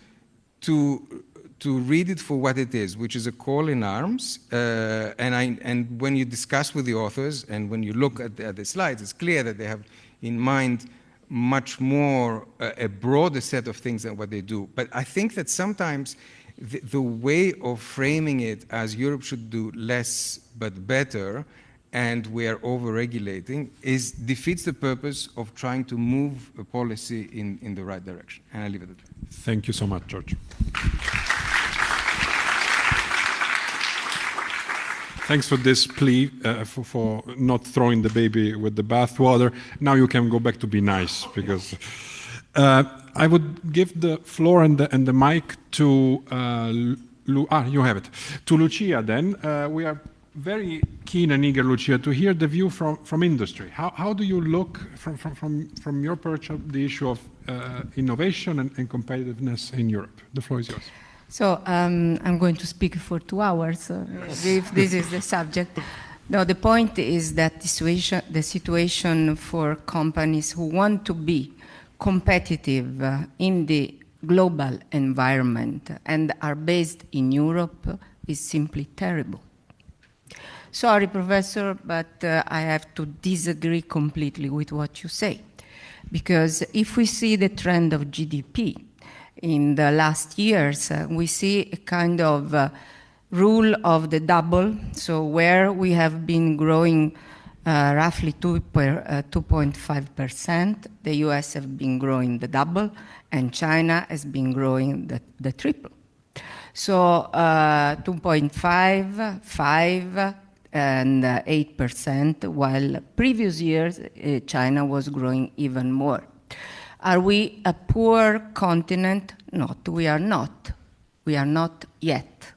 to read it for what it is, which is a call in arms. And when you discuss with the authors and when you look at the slides, it's clear that they have in mind much more, a broader set of things than what they do. But I think that sometimes the way of framing it as Europe should do less but better, and we are over-regulating, defeats the purpose of trying to move a policy in the right direction. And I leave it at that. Thank you so much, George. Thanks for this plea for not throwing the baby with the bathwater. Now you can go back to be nice, because I would give the floor and the mic to you have it, to Lucia. Then we are very keen and eager, Lucia, to hear the view from industry. How do you look from your perch of the issue of innovation and competitiveness in Europe? The floor is yours. So I'm going to speak for 2 hours, if this is the subject. No, the point is that the situation for companies who want to be competitive in the global environment and are based in Europe is simply terrible. Sorry, Professor, but I have to disagree completely with what you say. Because if we see the trend of GDP in the last years, we see a kind of rule of the double. So where we have been growing roughly 2.5%, the US have been growing the double, and China has been growing the triple. So 2.5, 5, and 8%, while previous years China was growing even more. Are we a poor continent? Not, we are not. We are not yet.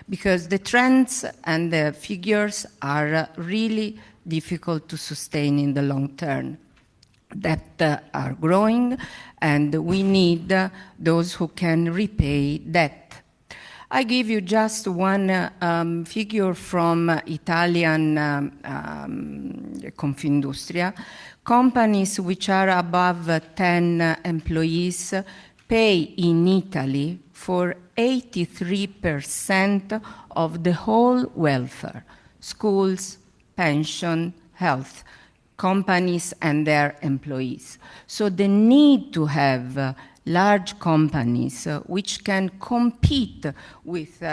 Because the trends and the figures are really difficult to sustain in the long term. Debt are growing, and we need those who can repay debt. I give you just one figure from Italian Confindustria. Companies which are above 10 employees pay in Italy for 83% of the whole welfare, schools, pension, health, companies and their employees. So the need to have large companies which can compete with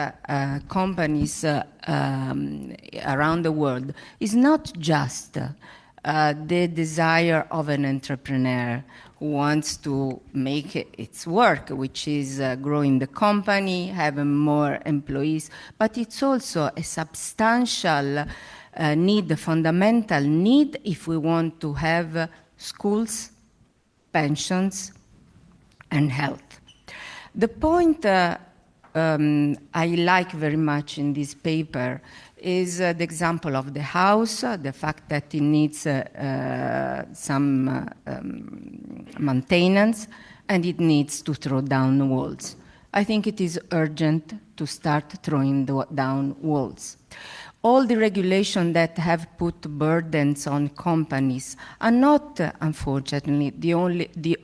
companies around the world is not just the desire of an entrepreneur who wants to make its work, which is growing the company, having more employees, but it's also a substantial need, a fundamental need if we want to have schools, pensions, and health. The point I like very much in this paper is the example of the house, the fact that it needs some maintenance, and it needs to throw down walls. I think it is urgent to start throwing down walls. All the regulations that have put burdens on companies are not, unfortunately,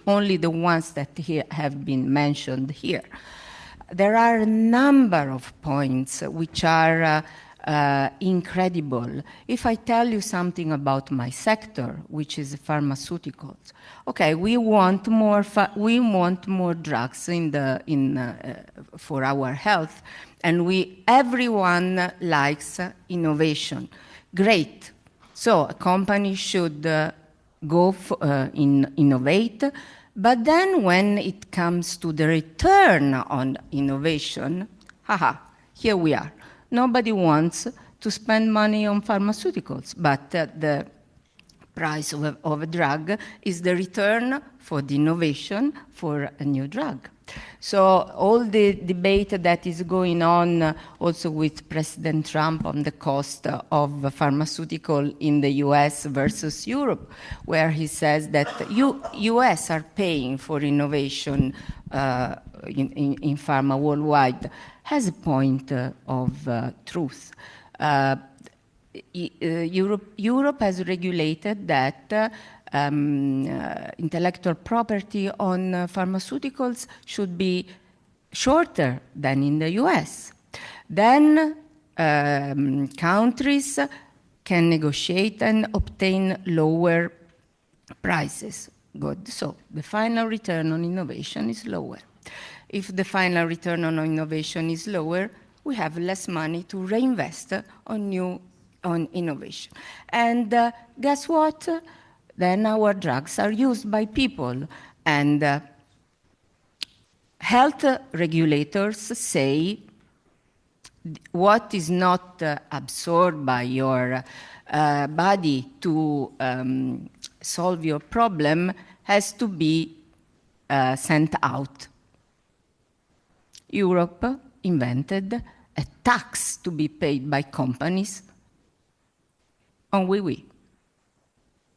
only the ones that have been mentioned here. There are a number of points which are incredible. If I tell you something about my sector, which is pharmaceuticals, okay, we want more drugs for our health, and everyone likes innovation. Great. So a company should go innovate, but then when it comes to the return on innovation, here we are. Nobody wants to spend money on pharmaceuticals, but the price of a drug is the return for the innovation for a new drug. So all the debate that is going on also with President Trump on the cost of pharmaceutical in the US versus Europe, where he says that US are paying for innovation in pharma worldwide, has a point of truth. Europe has regulated that intellectual property on pharmaceuticals should be shorter than in the US. Then countries can negotiate and obtain lower prices. Good. So the final return on innovation is lower. If the final return on innovation is lower, we have less money to reinvest on innovation. And guess what? Then our drugs are used by people. And health regulators say what is not absorbed by your body to solve your problem has to be sent out. Europe invented a tax to be paid by companies on wee-wee,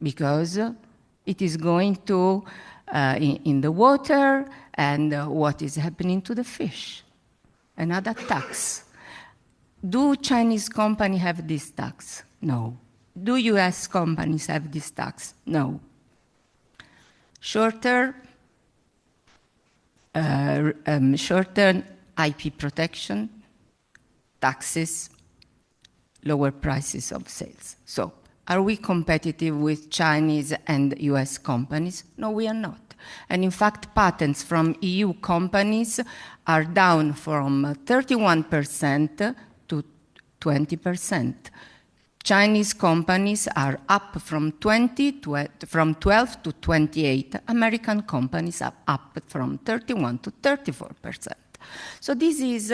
because it is going to in the water, and what is happening to the fish. Another tax. Do Chinese companies have this tax? No. Do US companies have this tax? No. Shorter IP protection, taxes, lower prices of sales. So, are we competitive with Chinese and US companies? No, we are not. And in fact, patents from EU companies are down from 31% to 20%. Chinese companies are up from 12 to 28. American companies are up from 31 to 34%. So this is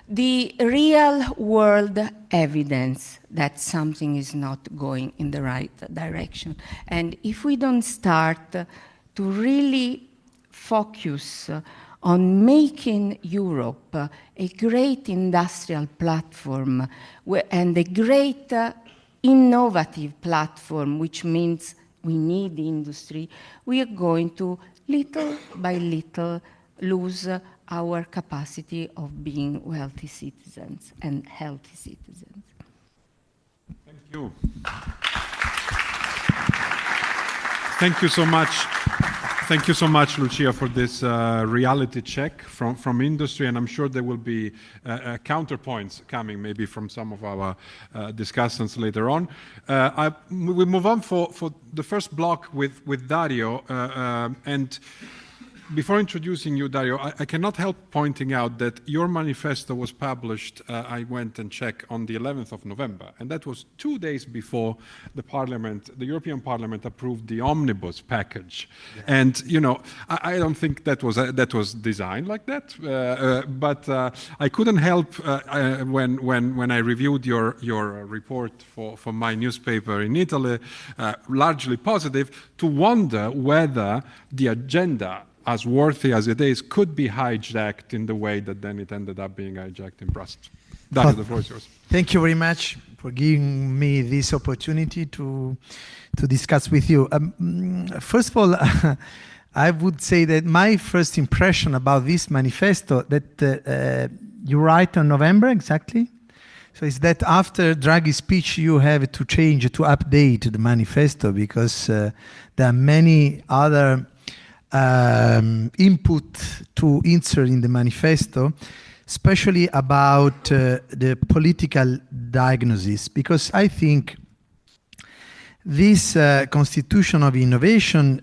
the real world evidence that something is not going in the right direction. And if we don't start to really focus on making Europe a great industrial platform and a great innovative platform, which means we need industry, we are going to, little by little, lose our capacity of being wealthy citizens and healthy citizens. Thank you. Thank you so much. Thank you so much, Lucia, for this reality check from industry, and I'm sure there will be counterpoints coming maybe from some of our discussants later on. We move on for the first block with Dario, and before introducing you, Dario, I cannot help pointing out that your manifesto was published, I went and checked, on the 11th of November, and that was 2 days before the European Parliament approved the omnibus package. Yeah. And, you know, I don't think that was designed like that, but I couldn't help when I reviewed your report for my newspaper in Italy, largely positive, to wonder whether the agenda, as worthy as it is, could be hijacked in the way that then it ended up being hijacked in Brussels. Dario, the floor is yours. Thank you very much for giving me this opportunity to discuss with you. First of all, I would say that my first impression about this manifesto, that you write on November exactly, so it's that after Draghi's speech you have to change, to update the manifesto, because there are many other input to insert in the manifesto, especially about the political diagnosis, because I think this constitution of innovation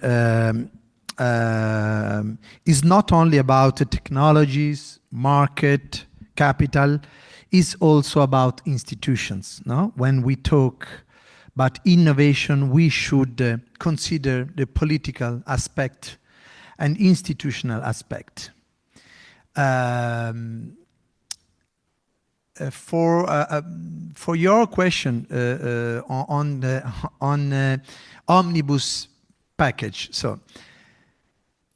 is not only about technologies, market, capital, is also about institutions. No? When we talk about innovation, we should consider the political aspect and institutional aspect. for your question on the omnibus package. So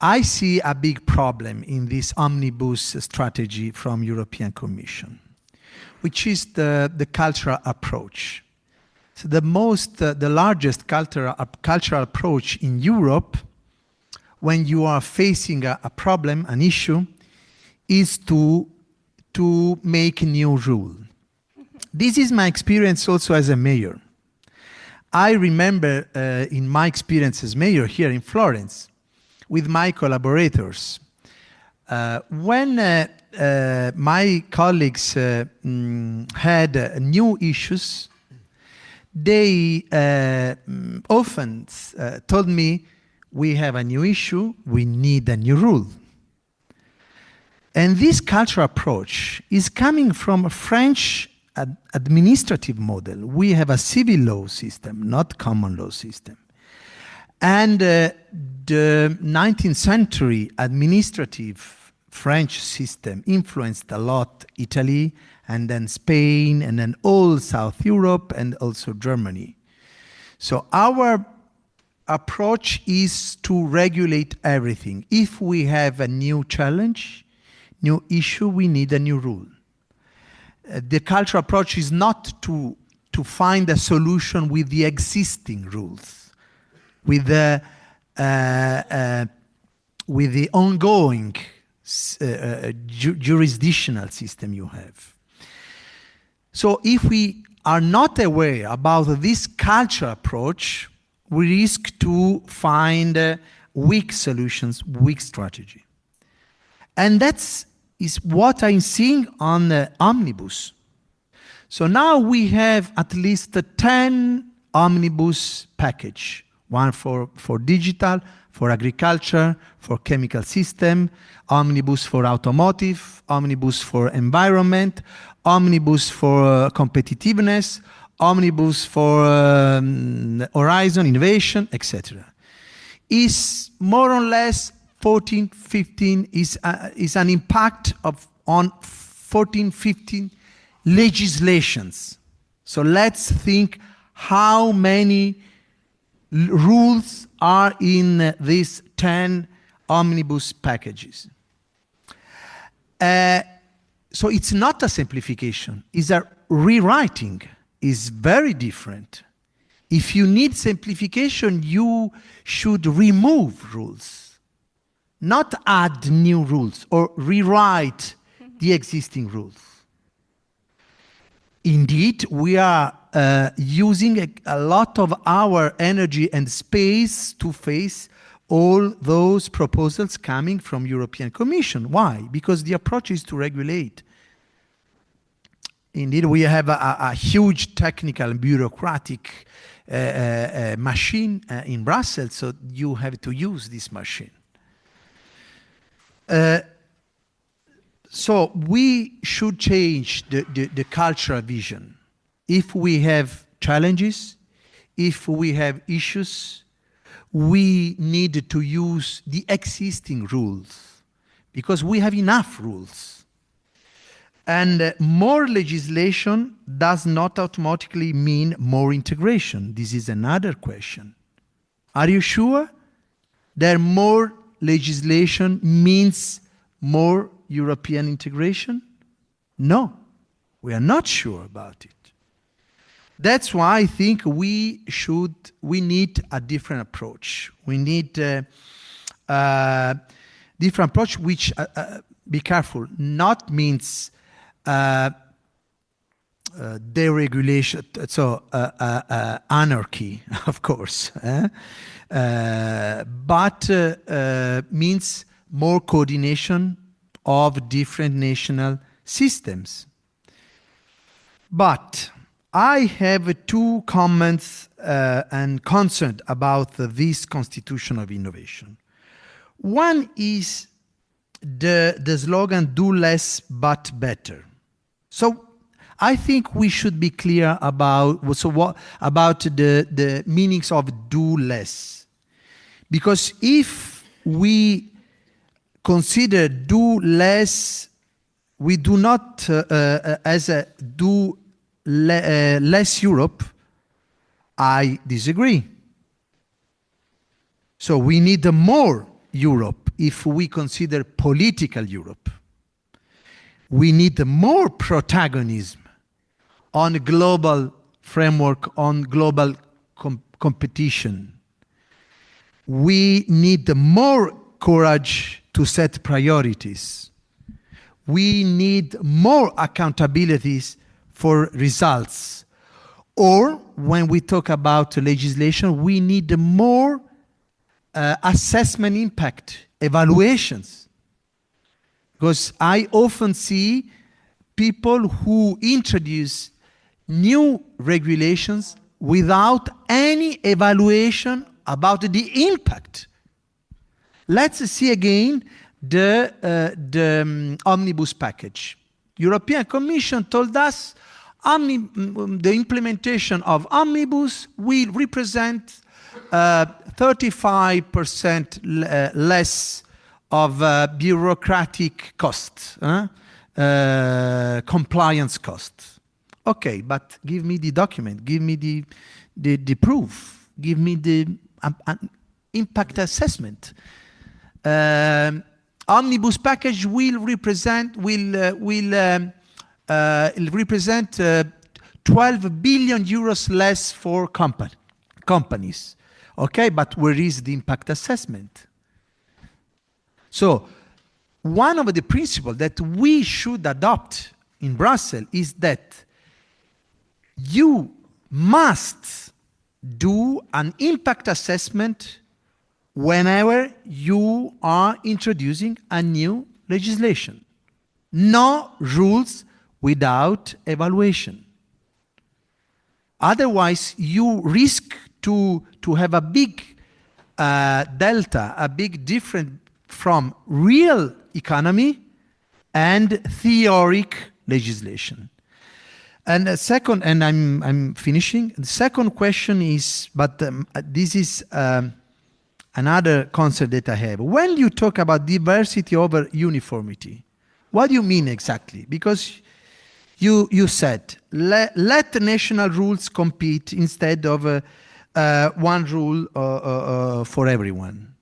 I see a big problem in this omnibus strategy from European Commission, which is the cultural approach. So the largest cultural approach in Europe, when you are facing a problem, an issue, is to make a new rule. This is my experience also as a mayor. I remember in my experience as mayor here in Florence, with my collaborators, when my colleagues had new issues, they often told me, we have a new issue, we need a new rule. And this cultural approach is coming from a French administrative model. We have a civil law system, not common law system. And the 19th century administrative French system influenced a lot Italy, and then Spain, and then all South Europe, and also Germany. So our approach is to regulate everything. If we have a new challenge, new issue, we need a new rule. The cultural approach is not to find a solution with the existing rules, with the ongoing jurisdictional system you have. So if we are not aware about this cultural approach, we risk to find weak solutions, weak strategy. And that's what I'm seeing on the omnibus. So now we have at least 10 omnibus package, one for digital, for agriculture, for chemical system, omnibus for automotive, omnibus for environment, omnibus for competitiveness, omnibus for horizon, innovation, etc. Is more or less 14, 15, is an impact on 14, 15 legislations. So let's think how many rules are in these 10 omnibus packages. So it's not a simplification, it's a rewriting. Is very different. If you need simplification, you should remove rules, not add new rules or rewrite the existing rules. Indeed, we are using a lot of our energy and space to face all those proposals coming from European Commission. Why? Because the approach is to regulate. Indeed, we have a huge technical and bureaucratic machine in Brussels, so you have to use this machine. So we should change the cultural vision. If we have challenges, if we have issues, we need to use the existing rules, because we have enough rules. And more legislation does not automatically mean more integration. This is another question. Are you sure that more legislation means more European integration? No, we are not sure about it. That's why I think we need a different approach. We need a different approach, which, be careful, not means deregulation, so anarchy, of course, but means more coordination of different national systems. But I have two comments and concerns about this constitution of innovation. One is the slogan, do less but better. So I think we should be clear about the meanings of do less. Because if we consider do less we do not do less Europe, I disagree. So we need more Europe if we consider political Europe. We need more protagonism on a global framework, on global competition. We need more courage to set priorities. We need more accountabilities for results. Or when we talk about legislation, we need more assessment impact, evaluations. Because I often see people who introduce new regulations without any evaluation about the impact. Let's see again the omnibus package. European Commission told us the implementation of omnibus will represent 35% less of bureaucratic costs, compliance costs. Okay, but give me the document, give me the proof, give me the impact assessment. Omnibus package will represent 12 billion euros less for companies. Okay, but where is the impact assessment? So one of the principles that we should adopt in Brussels is that you must do an impact assessment whenever you are introducing a new legislation. No rules without evaluation. Otherwise, you risk to have a big delta, a big difference from real economy and theoric legislation. And the second, and I'm finishing. The second question is, but this is another concept that I have. When you talk about diversity over uniformity, what do you mean exactly? Because you said, let national rules compete instead of one rule for everyone.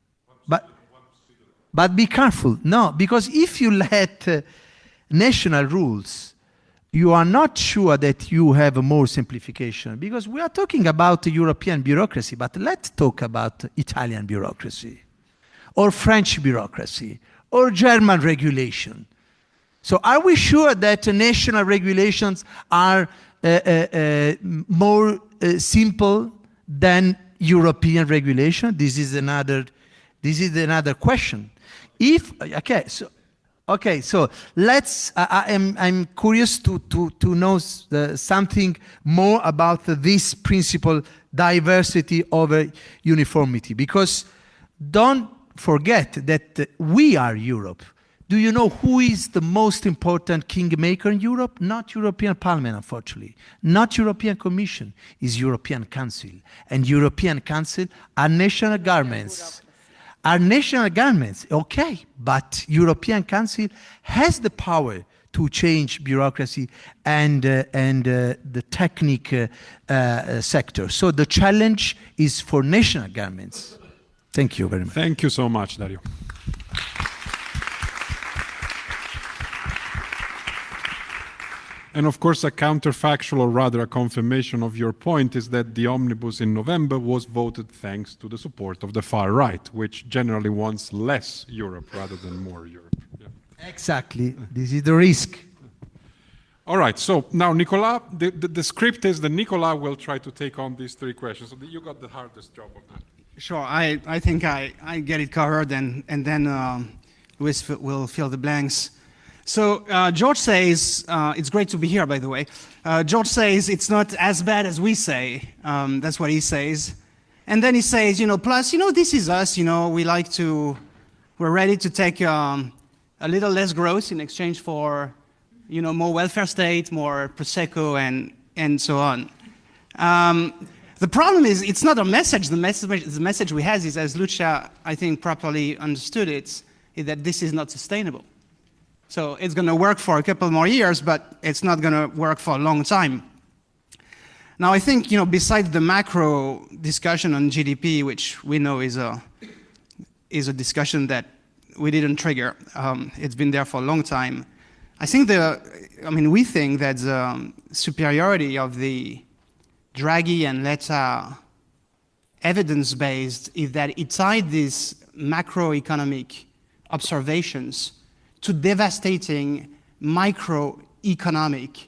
But be careful. No, because if you let national rules, you are not sure that you have more simplification, because we are talking about European bureaucracy, but let's talk about Italian bureaucracy, or French bureaucracy, or German regulation. So are we sure that national regulations are more simple than European regulation? This is another question. So let's. I'm curious to know something more about this principle, diversity over uniformity, because don't forget that we are Europe. Do you know who is the most important kingmaker in Europe? Not European Parliament, unfortunately. Not European Commission. It's European Council. And European Council are national governments. Are national governments, okay, but European Council has the power to change bureaucracy and the technical sector. So the challenge is for national governments. Thank you very much. Thank you so much, Dario. And of course, a counterfactual, or rather a confirmation of your point, is that the omnibus in November was voted thanks to the support of the far right, which generally wants less Europe rather than more Europe. Yeah. Exactly. This is the risk. All right. So now, Nicolas, the script is that Nicolas will try to take on these three questions. So you got the hardest job of that. Sure. I think I get it covered, and then Luis will fill the blanks. So George says, it's great to be here, by the way. George says it's not as bad as we say. That's what he says. And then he says, plus, this is us, we're ready to take a little less growth in exchange for, more welfare state, more Prosecco, and so on. The problem is, it's not a message. The message we have is, as Lucia, I think, properly understood it, is that this is not sustainable. So it's going to work for a couple more years, but it's not going to work for a long time. Now, I think, besides the macro discussion on GDP, which we know is a discussion that we didn't trigger, it's been there for a long time. I think we think that the superiority of the Draghi and Letta evidence-based is that it tied these macroeconomic observations to devastating microeconomic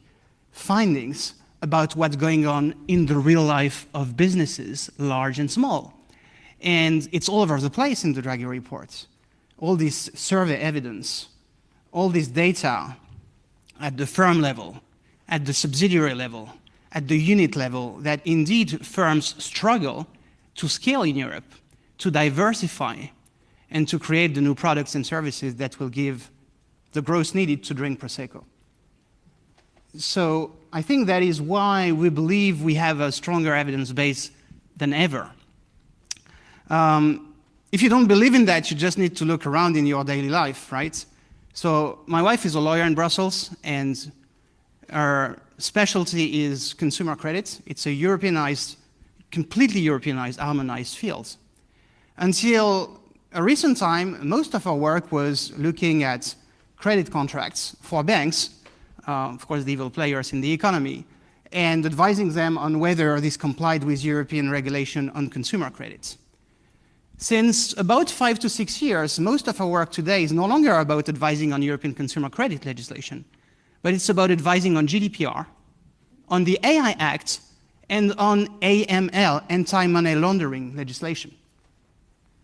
findings about what's going on in the real life of businesses, large and small. And it's all over the place in the Draghi reports. All this survey evidence, all this data at the firm level, at the subsidiary level, at the unit level, that indeed firms struggle to scale in Europe, to diversify, and to create the new products and services that will give the growth needed to drink Prosecco. So I think that is why we believe we have a stronger evidence base than ever. If you don't believe in that, you just need to look around in your daily life, right? So my wife is a lawyer in Brussels, and her specialty is consumer credit. It's a Europeanized, completely Europeanized, harmonized field. Until a recent time, most of our work was looking at credit contracts for banks, of course the evil players in the economy, and advising them on whether this complied with European regulation on consumer credit. Since about 5 to 6 years, most of our work today is no longer about advising on European consumer credit legislation, but it's about advising on GDPR, on the AI Act, and on AML, anti-money laundering legislation.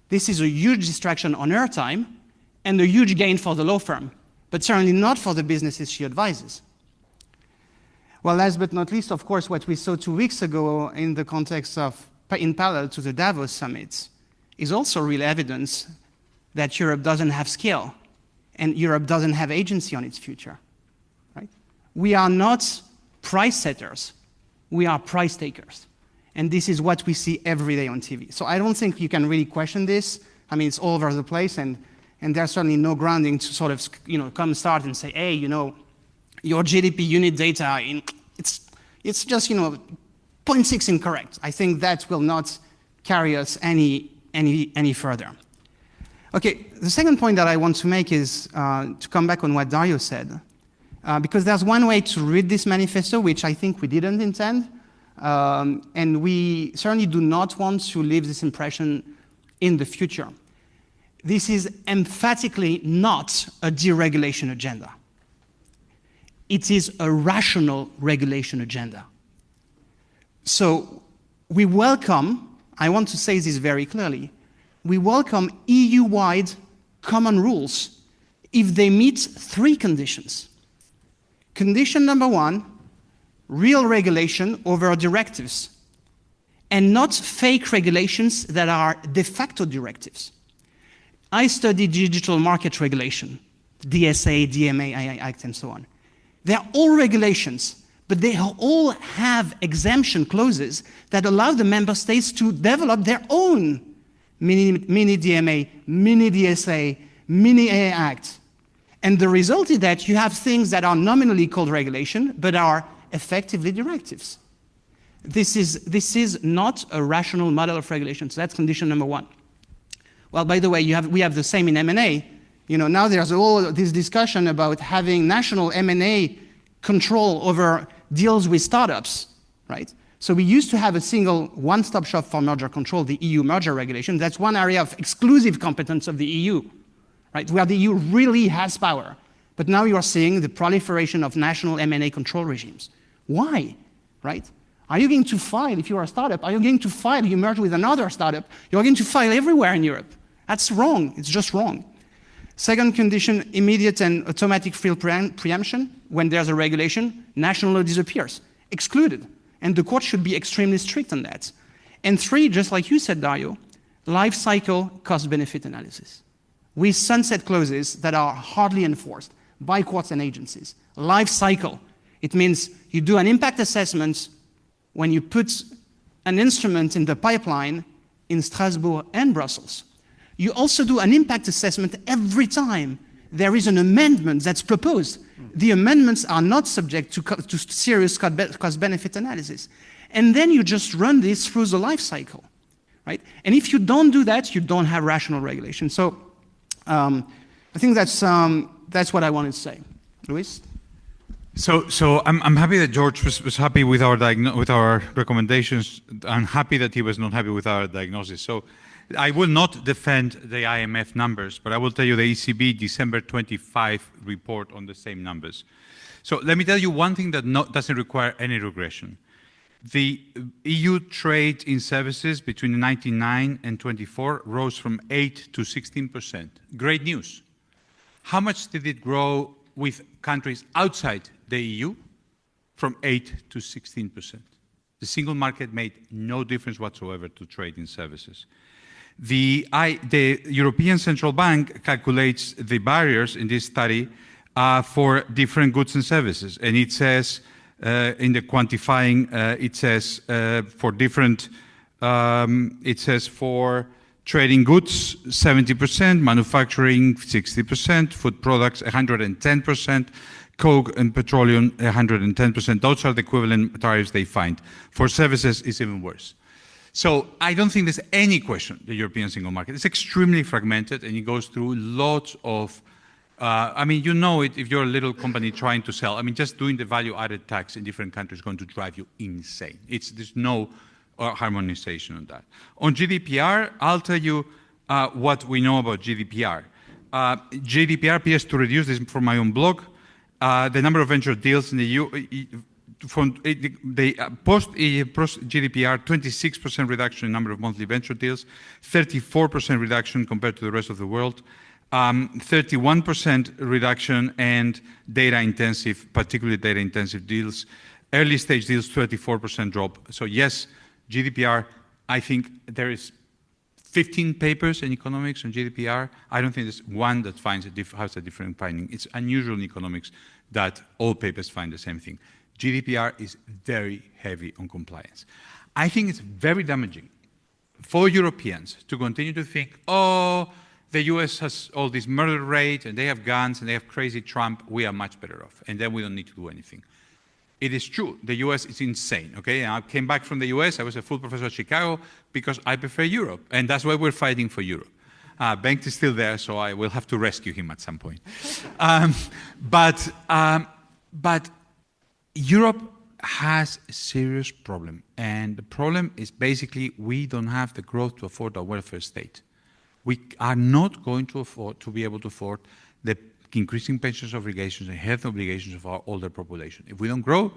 This is a huge distraction on her time and a huge gain for the law firm, but certainly not for the businesses she advises. Well, last but not least, of course, what we saw 2 weeks ago in the context of, in parallel to the Davos summit, is also real evidence that Europe doesn't have scale and Europe doesn't have agency on its future, right? We are not price setters, we are price takers. And this is what we see every day on TV. So I don't think you can really question this. I mean, it's all over the place, and there's certainly no grounding to sort of, come start and say, hey, your GDP unit data, it's just, 0.6 incorrect. I think that will not carry us any further. Okay, the second point that I want to make is to come back on what Dario said, because there's one way to read this manifesto, which I think we didn't intend, and we certainly do not want to leave this impression in the future. This is emphatically not a deregulation agenda. It is a rational regulation agenda. So we welcome, I want to say this very clearly, we welcome EU-wide common rules if they meet 3 conditions. Condition number 1, real regulation over directives, and not fake regulations that are de facto directives. I studied digital market regulation, DSA, DMA, AI Act, and so on. They're all regulations, but they all have exemption clauses that allow the member states to develop their own mini DMA, mini DSA, mini AI Act. And the result is that you have things that are nominally called regulation, but are effectively directives. This is not a rational model of regulation, so that's condition number 1. Well, by the way, we have the same in M&A. Now there's all this discussion about having national M&A control over deals with startups, right? So we used to have a single one-stop shop for merger control, the EU merger regulation. That's one area of exclusive competence of the EU, right? Where the EU really has power. But now you are seeing the proliferation of national M&A control regimes. Why, right? Are you going to file, if you are a startup, are you going to file, you merge with another startup, you're going to file everywhere in Europe? That's wrong, it's just wrong. Second condition, immediate and automatic field preemption. When there's a regulation, national law disappears, excluded. And the court should be extremely strict on that. And 3, just like you said, Dario, life cycle cost-benefit analysis, with sunset clauses that are hardly enforced by courts and agencies. Life cycle, it means you do an impact assessment when you put an instrument in the pipeline in Strasbourg and Brussels. You also do an impact assessment every time there is an amendment that's proposed. The amendments are not subject to serious cost-benefit analysis. And then you just run this through the life cycle, right? And if you don't do that, you don't have rational regulation. So I think that's what I wanted to say. Luis? So I'm happy that George was happy with our recommendations. I'm happy that he was not happy with our diagnosis. So I will not defend the IMF numbers, but I will tell you the ECB December 25 report on the same numbers. So let me tell you one thing that doesn't require any regression. The EU trade in services between 1999 and 24 rose from 8 to 16%. Great news. How much did it grow with countries outside the EU? From 8 to 16%. The single market made no difference whatsoever to trade in services. The European Central Bank calculates the barriers in this study for different goods and services. And it says, in the quantifying, it says for different, it says for trading goods, 70%, manufacturing, 60%, food products, 110%, coke and petroleum, 110%. Those are the equivalent tariffs they find. For services, it's even worse. So I don't think there's any question, the European single market. It's extremely fragmented, and it goes through lots of, I mean, you know it if you're a little company trying to sell. I mean, just doing the value-added tax in different countries is going to drive you insane. There's no harmonization on that. On GDPR, I'll tell you what we know about GDPR. GDPR appears to reduce, this from my own blog, the number of venture deals in the EU. From the post-GDPR, 26% reduction in number of monthly venture deals, 34% reduction compared to the rest of the world, 31% reduction and data-intensive, particularly data-intensive deals. Early-stage deals, 34% drop. So yes, GDPR, I think there is 15 papers in economics on GDPR. I don't think there's one that has a different finding. It's unusual in economics that all papers find the same thing. GDPR is very heavy on compliance. I think it's very damaging for Europeans to continue to think, oh, the US has all this murder rate and they have guns and they have crazy Trump, we are much better off, and then we don't need to do anything. It is true, the US is insane, okay? And I came back from the US, I was a full professor at Chicago because I prefer Europe, and that's why we're fighting for Europe. Bengt is still there, so I will have to rescue him at some point. But Europe has a serious problem, and the problem is basically we don't have the growth to afford a welfare state. We are not going to be able to afford the increasing pensions obligations and health obligations of our older population. If we don't grow,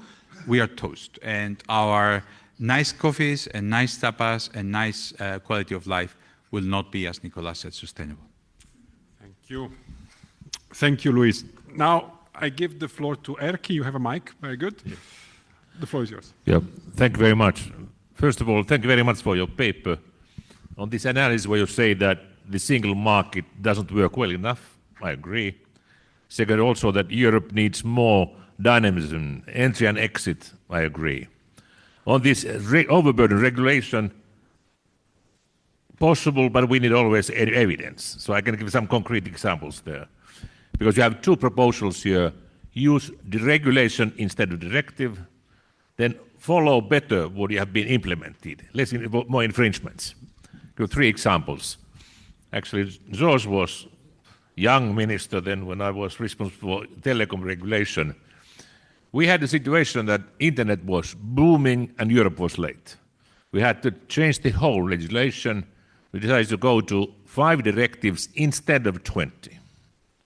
we are toast, and our nice coffees and nice tapas and nice quality of life will not be, as Nicolas said, sustainable. Thank you. Thank you, Luis. Now, I give the floor to Erkki. You have a mic. Very good. Yes. The floor is yours. Yeah, thank you very much. First of all, thank you very much for your paper on this analysis where you say that the single market doesn't work well enough. I agree. Second, also that Europe needs more dynamism, entry and exit. I agree. On this overburden regulation, possible, but we need always evidence. So I can give some concrete examples there. Because you have two proposals here, use deregulation instead of directive, then follow better what you have been implemented, less more infringements. Give three examples. Actually, George was young minister then when I was responsible for telecom regulation. We had a situation that internet was booming and Europe was late. We had to change the whole legislation. We decided to go to 5 directives instead of 20.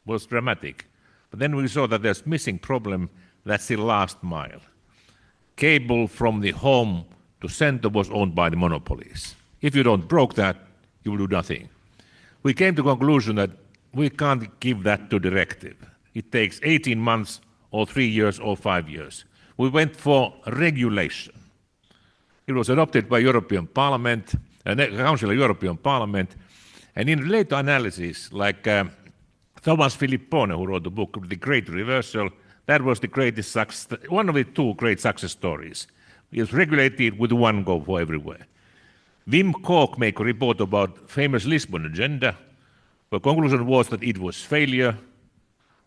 Was dramatic. But then we saw that there's missing problem, that's the last mile. Cable from the home to center was owned by the monopolies. If you don't broke that, you will do nothing. We came to the conclusion that we can't give that to directive. It takes 18 months or 3 years or 5 years. We went for regulation. It was adopted by European Parliament, Council of European Parliament, and in later analysis, like Thomas Filippone, who wrote the book The Great Reversal, that was the greatest success, one of the 2 great success stories. It was regulated with one go for everywhere. Wim Kok made a report about famous Lisbon agenda, where conclusion was that it was failure,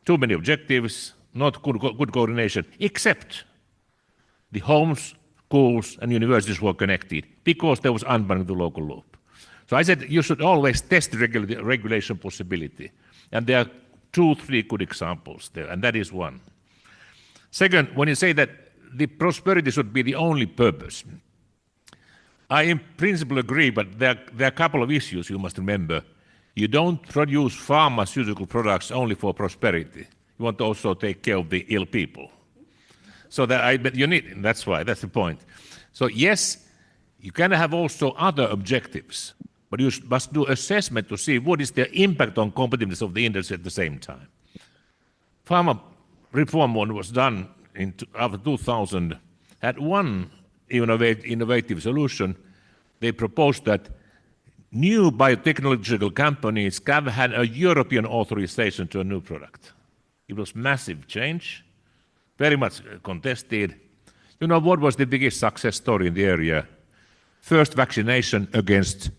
too many objectives, not good coordination, except the homes, schools, and universities were connected because there was unbundling the local loop. So I said you should always test the regulation possibility. And there are 2-3 good examples there, and that is one. Second, when you say that the prosperity should be the only purpose, I in principle agree, but there are a couple of issues you must remember. You don't produce pharmaceutical products only for prosperity. You want to also take care of the ill people. So that you need, that's why, that's the point. So yes, you can have also other objectives, but you must do assessment to see what is the impact on competitiveness of the industry at the same time. Pharma reform one was done after 2000, had one innovative solution. They proposed that new biotechnological companies can have a European authorization to a new product. It was massive change, very much contested. You know what was the biggest success story in the area? First vaccination against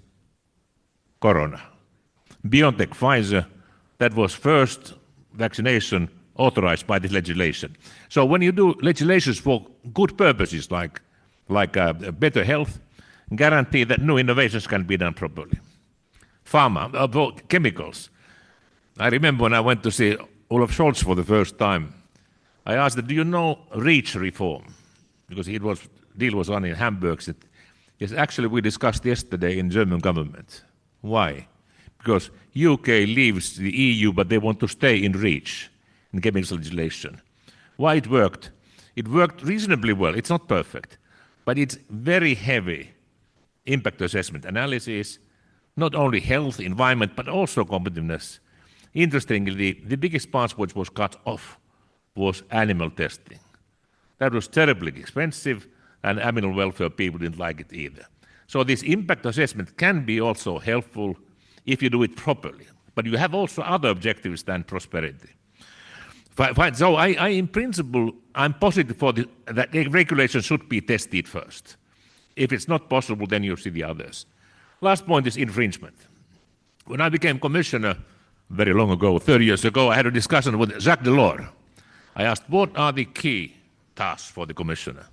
corona. BioNTech, Pfizer, that was first vaccination authorized by this legislation. So when you do legislations for good purposes like better health, guarantee that new innovations can be done properly. Pharma, chemicals. I remember when I went to see Olaf Scholz for the first time, I asked him, do you know REACH reform? Because deal was on in Hamburg. Said, yes, actually we discussed yesterday in German government. Why? Because UK leaves the EU, but they want to stay in REACH, in chemicals legislation. Why it worked? It worked reasonably well. It's not perfect, but it's very heavy impact assessment analysis, not only health, environment, but also competitiveness. Interestingly, the biggest part which was cut off was animal testing. That was terribly expensive, and animal welfare people didn't like it either. So this impact assessment can be also helpful if you do it properly, but you have also other objectives than prosperity. So I in principle, I'm positive for that regulation should be tested first. If it's not possible, then you see the others. Last point is infringement. When I became commissioner very long ago, 30 years ago, I had a discussion with Jacques Delors. I asked, what are the key tasks for the commissioner?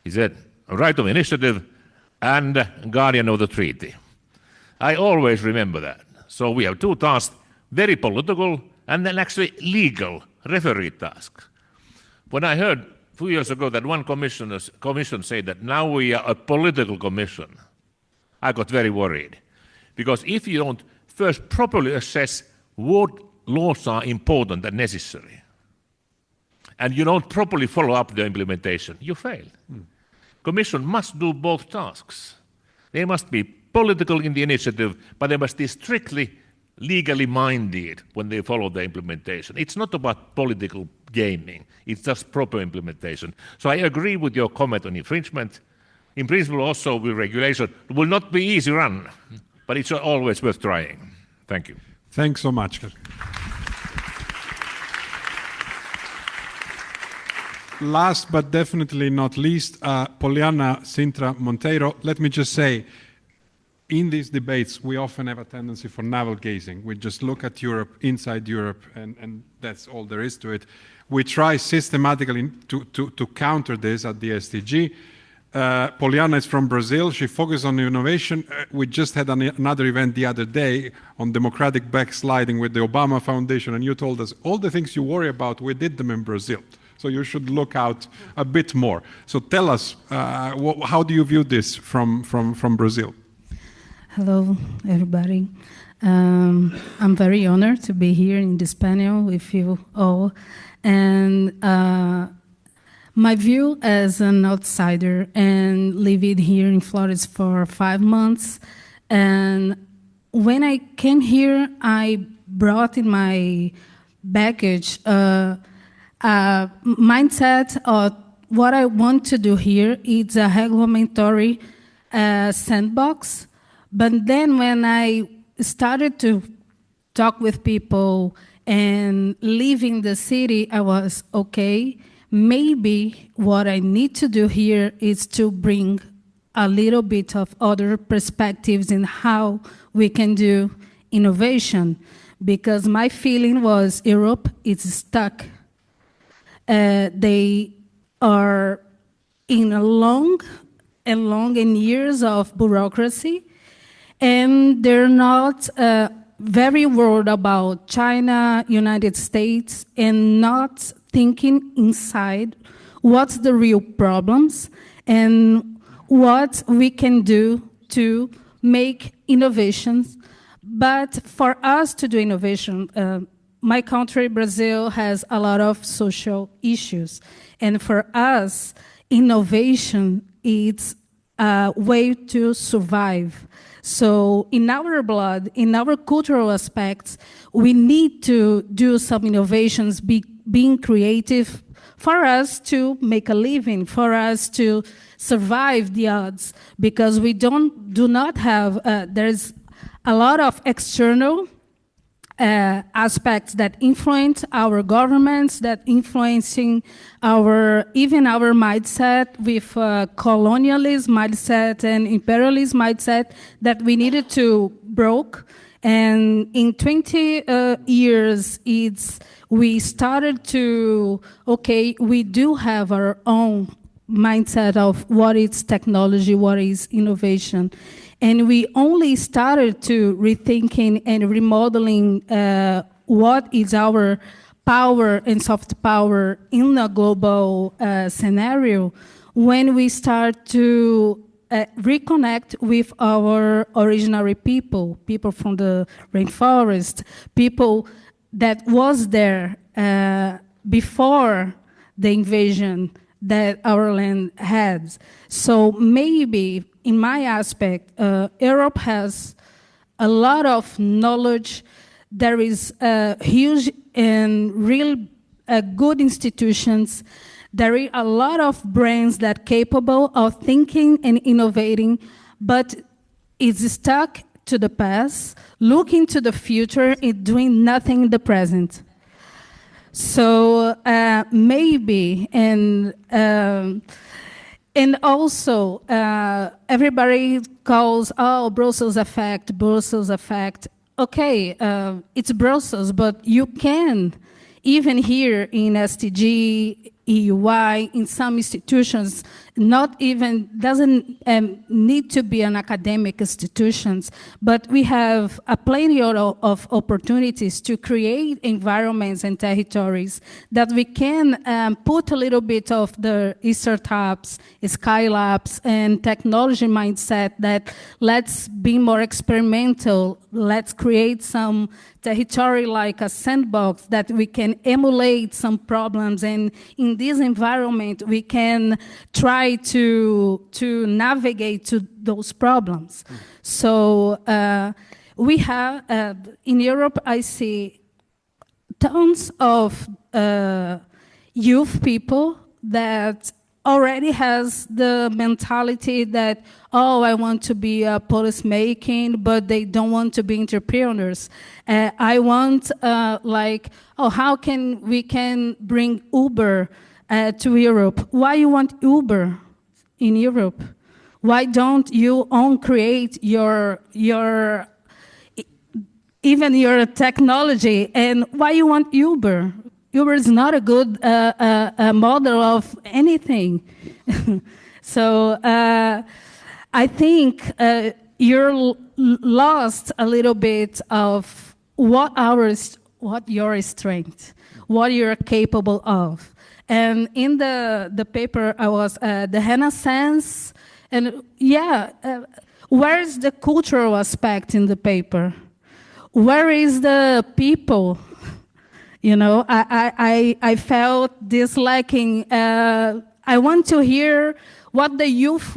He said, right of initiative and guardian of the treaty. I always remember that. So we have two tasks, very political and then actually legal referee tasks. When I heard 2 years ago that one commission said that now we are a political commission, I got very worried. Because if you don't first properly assess what laws are important and necessary, and you don't properly follow up the implementation, you fail. Commission must do both tasks. They must be political in the initiative, but they must be strictly legally minded when they follow the implementation. It's not about political gaming, it's just proper implementation. So I agree with your comment on infringement. In principle also with regulation, it will not be easy run, but it's always worth trying. Thank you. Thanks so much. Last but definitely not least, Poliana Sintra Monteiro. Let me just say, in these debates, we often have a tendency for navel gazing. We just look at Europe, inside Europe, and that's all there is to it. We try systematically to counter this at the STG. Poliana is from Brazil. She focuses on innovation. We just had another event the other day on democratic backsliding with the Obama Foundation, and you told us all the things you worry about, we did them in Brazil. So you should look out a bit more. So tell us, how do you view this from Brazil? Hello, everybody. I'm very honored to be here in this panel with you all. And my view as an outsider and living here in Florence for 5 months, and when I came here, I brought in my baggage mindset of what I want to do here. It's a regulatory sandbox. But then when I started to talk with people and live in the city, I was, okay, maybe what I need to do here is to bring a little bit of other perspectives in how we can do innovation. because my feeling was Europe is stuck. They are in a long and years of bureaucracy, and they're not very worried about China, United States, and not thinking inside what's the real problems and what we can do to make innovations. But for us to do innovation, my country, Brazil, has a lot of social issues. And for us, innovation is a way to survive. So in our blood, in our cultural aspects, we need to do some innovations, being creative, for us to make a living, for us to survive the odds, because we do not have, there's a lot of external aspects that influence our governments, that influencing even our mindset with colonialism mindset and imperialist mindset that we needed to broke. And in 20 years, we started to, okay, we do have our own mindset of what is technology, what is innovation. And we only started to rethinking and remodeling what is our power and soft power in a global scenario when we start to reconnect with our originary people from the rainforest, people that was there before the invasion that our land had. So maybe, in my aspect, Europe has a lot of knowledge. There is huge and real good institutions. There are a lot of brains that are capable of thinking and innovating, but it's stuck to the past, looking to the future, and doing nothing in the present. So maybe, and also everybody calls, oh, Brussels effect. Okay, it's Brussels, but you can, even here in STG, EUI, in some institutions, doesn't need to be an academic institutions, but we have a plenty of opportunities to create environments and territories that we can put a little bit of the startups, skylabs, and technology mindset that let's be more experimental, let's create some territory like a sandbox that we can emulate some problems, and in this environment we can try to navigate to those problems. So we have, in Europe, I see tons of youth people that already has the mentality that, oh, I want to be a policymaking, but they don't want to be entrepreneurs. I want, how can we bring Uber to Europe? Why you want Uber in Europe? Why don't you create your even your technology? And why you want Uber? Uber is not a good model of anything. So I think you're lost a little bit of what your strength, what you're capable of. And in the paper, I was the Renaissance, and where is the cultural aspect in the paper? Where is the people? You know, I felt this lacking. I want to hear what the youth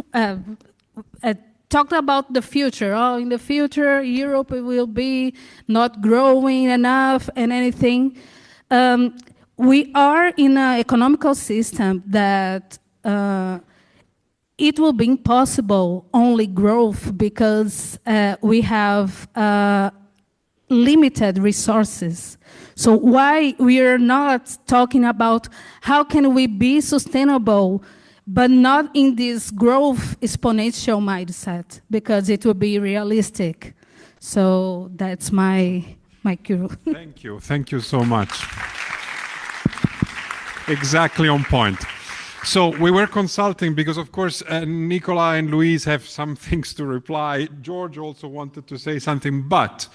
talked about the future. Oh, in the future, Europe will be not growing enough and anything. We are in an economical system that it will be impossible only growth because we have limited resources. So why we are not talking about how can we be sustainable, but not in this growth exponential mindset, because it will be realistic. So that's my my cure. Thank you. Thank you so much. Exactly on point. So we were consulting because, of course, Nicola and Luis have some things to reply. George also wanted to say something, but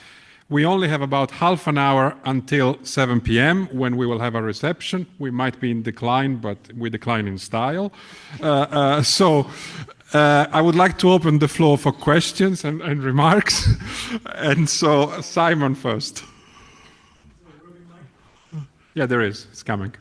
we only have about half an hour until 7 p.m. when we will have a reception. We might be in decline, but we decline in style. I would like to open the floor for questions and remarks. And so, Simon first. Yeah, there is. It's coming.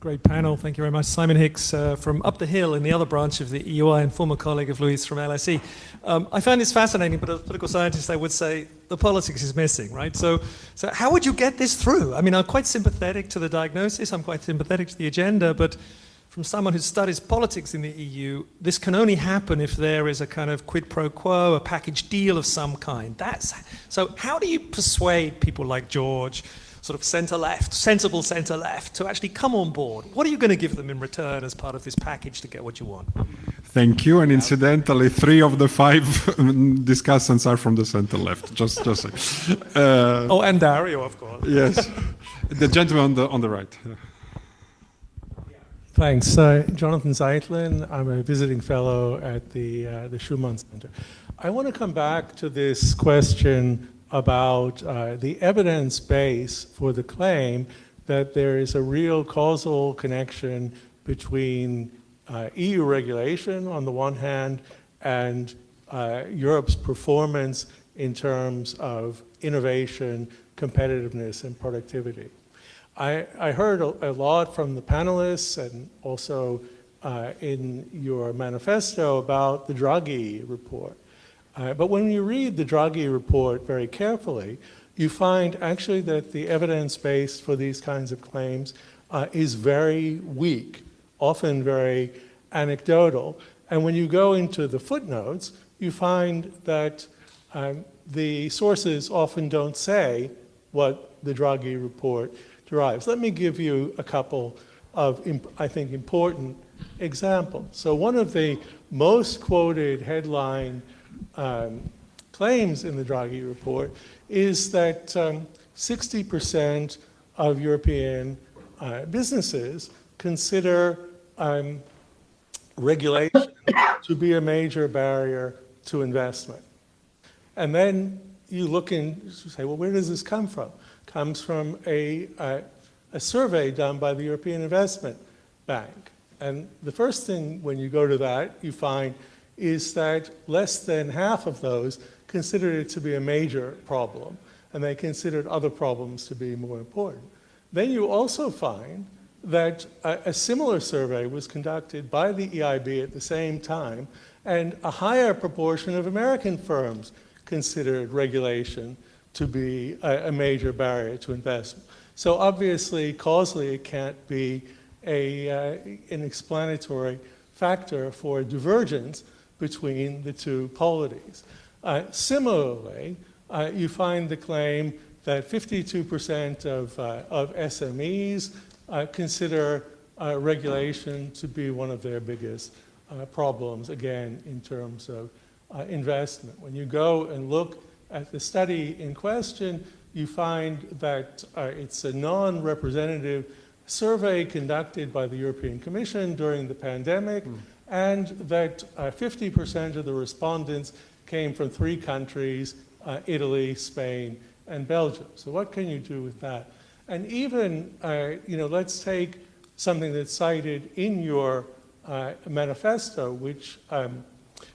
Great panel. Thank you very much. Simon Hicks from up the hill in the other branch of the EUI and former colleague of Luis from LSE. I find this fascinating, but as a political scientist, I would say the politics is missing, right? So how would you get this through? I mean, I'm quite sympathetic to the diagnosis. I'm quite sympathetic to the agenda, but from someone who studies politics in the EU, this can only happen if there is a kind of quid pro quo, a package deal of some kind. So how do you persuade people like George, sort of centre-left, sensible centre-left, to actually come on board? What are you going to give them in return as part of this package to get what you want? Thank you. And incidentally, 3 of the 5 discussants are from the centre-left. Just say. Oh, and Dario, of course. Yes. The gentleman on the right. Thanks. Jonathan Zeitlin. I'm a visiting fellow at the Schumann Center. I want to come back to this question about the evidence base for the claim that there is a real causal connection between EU regulation on the one hand and Europe's performance in terms of innovation, competitiveness, and productivity. I heard a lot from the panelists and also in your manifesto about the Draghi report. But when you read the Draghi report very carefully, you find actually that the evidence base for these kinds of claims is very weak, often very anecdotal. And when you go into the footnotes, you find that the sources often don't say what the Draghi report derives. Let me give you a couple of, I think, important examples. So one of the most quoted headline claims in the Draghi report is that 60% of European businesses consider regulation to be a major barrier to investment. And then you look and say, well, where does this come from? It comes from a survey done by the European Investment Bank. And the first thing when you go to that, you find is that less than half of those considered it to be a major problem, and they considered other problems to be more important. Then you also find that a similar survey was conducted by the EIB at the same time, and a higher proportion of American firms considered regulation to be a major barrier to investment. So obviously, causally, it can't be an explanatory factor for divergence between the two polities. Similarly, you find the claim that 52% of SMEs consider regulation to be one of their biggest problems, again, in terms of investment. When you go and look at the study in question, you find that it's a non-representative survey conducted by the European Commission during the pandemic, and that 50% of the respondents came from 3 countries, Italy, Spain, and Belgium. So what can you do with that? And even, let's take something that's cited in your manifesto, which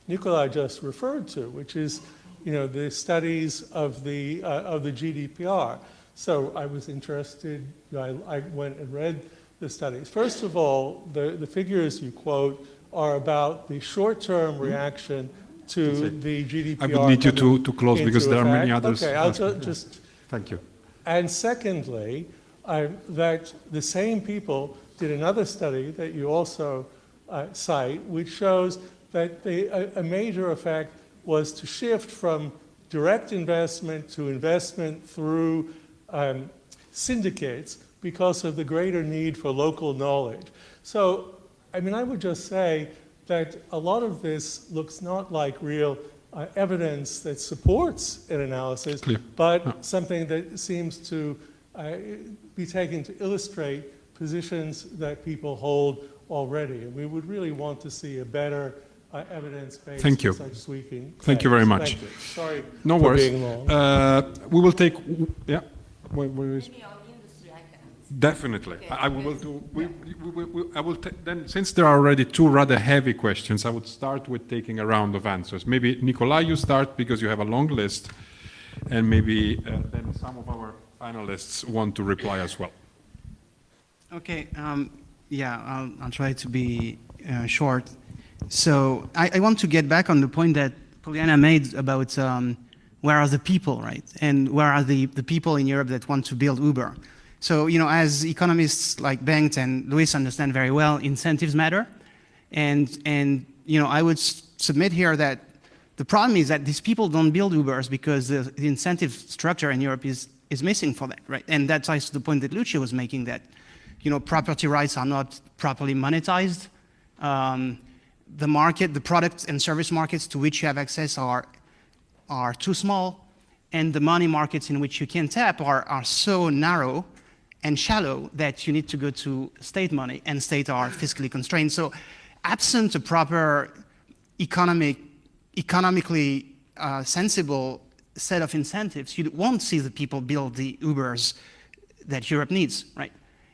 Nicolas just referred to, which is, the studies of the GDPR. So I was interested, I went and read the studies. First of all, the figures you quote are about the short-term reaction to the GDPR. I would need you to close because there are many others. Okay, I'll just... Thank you. And secondly, that the same people did another study that you also cite, which shows that a major effect was to shift from direct investment to investment through syndicates because of the greater need for local knowledge. So, I would just say that a lot of this looks not like real evidence that supports an analysis, but something that seems to be taken to illustrate positions that people hold already. And we would really want to see a better evidence-based such sweeping. Thank you very much. Thank you. Sorry no for worries. being long. We will take, yeah. Where is? Definitely. Okay. I will do. I will then, since there are already two rather heavy questions, I would start with taking a round of answers. Maybe Nicolas, you start because you have a long list, and maybe then some of our panelists want to reply as well. Okay. Yeah, I'll try to be short. So I want to get back on the point that Poliana made about where are the people, right? And where are the people in Europe that want to build Uber? So, as economists like Bengt and Luis understand very well, incentives matter. And I would submit here that the problem is that these people don't build Ubers because the incentive structure in Europe is missing for that, right? And that ties to the point that Lucia was making, that, property rights are not properly monetized. The market, the product and service markets to which you have access are too small, and the money markets in which you can tap are so narrow and shallow that you need to go to state money, and state are fiscally constrained. So absent a proper economically sensible set of incentives, you won't see the people build the Ubers that Europe needs, right?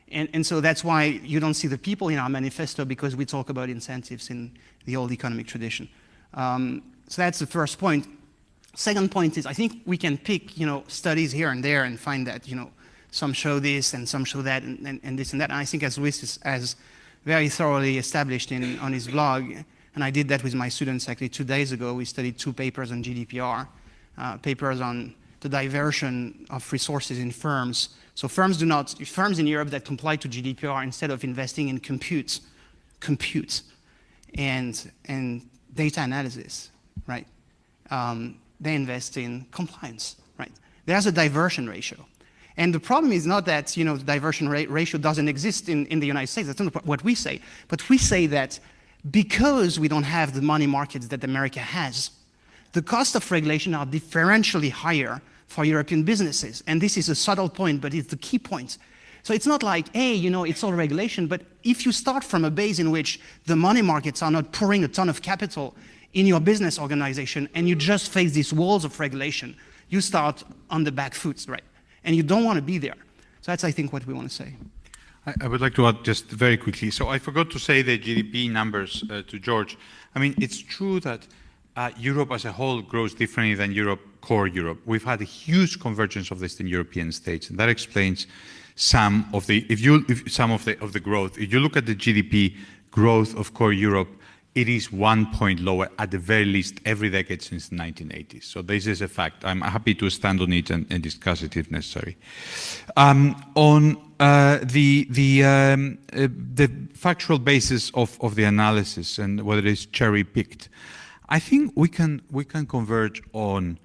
And so that's why you don't see the people in our manifesto, because we talk about incentives in the old economic tradition. So that's the first point. Second point is, I think we can pick, studies here and there and find that, some show this and some show that and this and that. And I think, as Luis has very thoroughly established on his blog, and I did that with my students actually 2 days ago, we studied 2 papers on GDPR, papers on the diversion of resources in firms. So firms in Europe that comply to GDPR, instead of investing in compute and data analysis, right? They invest in compliance, right? There's a diversion ratio. And the problem is not that, the diversion ratio doesn't exist in the United States. That's not what we say. But we say that because we don't have the money markets that America has, the cost of regulation are differentially higher for European businesses. And this is a subtle point, but it's the key point. So it's not like, hey, it's all regulation, but if you start from a base in which the money markets are not pouring a ton of capital in your business organization, and you just face these walls of regulation, you start on the back foot, right? And you don't want to be there. So that's, I think, what we want to say. I would like to add just very quickly. So I forgot to say the GDP numbers to George. I mean, it's true that Europe as a whole grows differently than core Europe. We've had a huge convergence of the Eastern European states, and that explains some of the growth. If you look at the GDP growth of core Europe, it is 1 point lower at the very least every decade since the 1980s. So this is a fact. I'm happy to stand on it and discuss it if necessary. On the factual basis of the analysis and whether it's cherry picked, I think we can converge on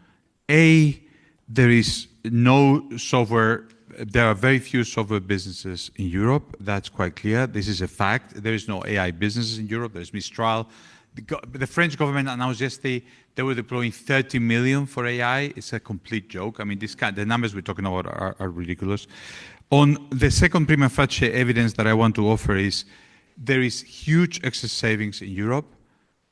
there is no software. There are very few software businesses in Europe. That's quite clear. This is a fact. There is no AI businesses in Europe. There's Mistral. The French government announced yesterday they were deploying 30 million for AI. It's a complete joke. I mean, the numbers we're talking about are ridiculous. On the second prima facie evidence that I want to offer is there is huge excess savings in Europe.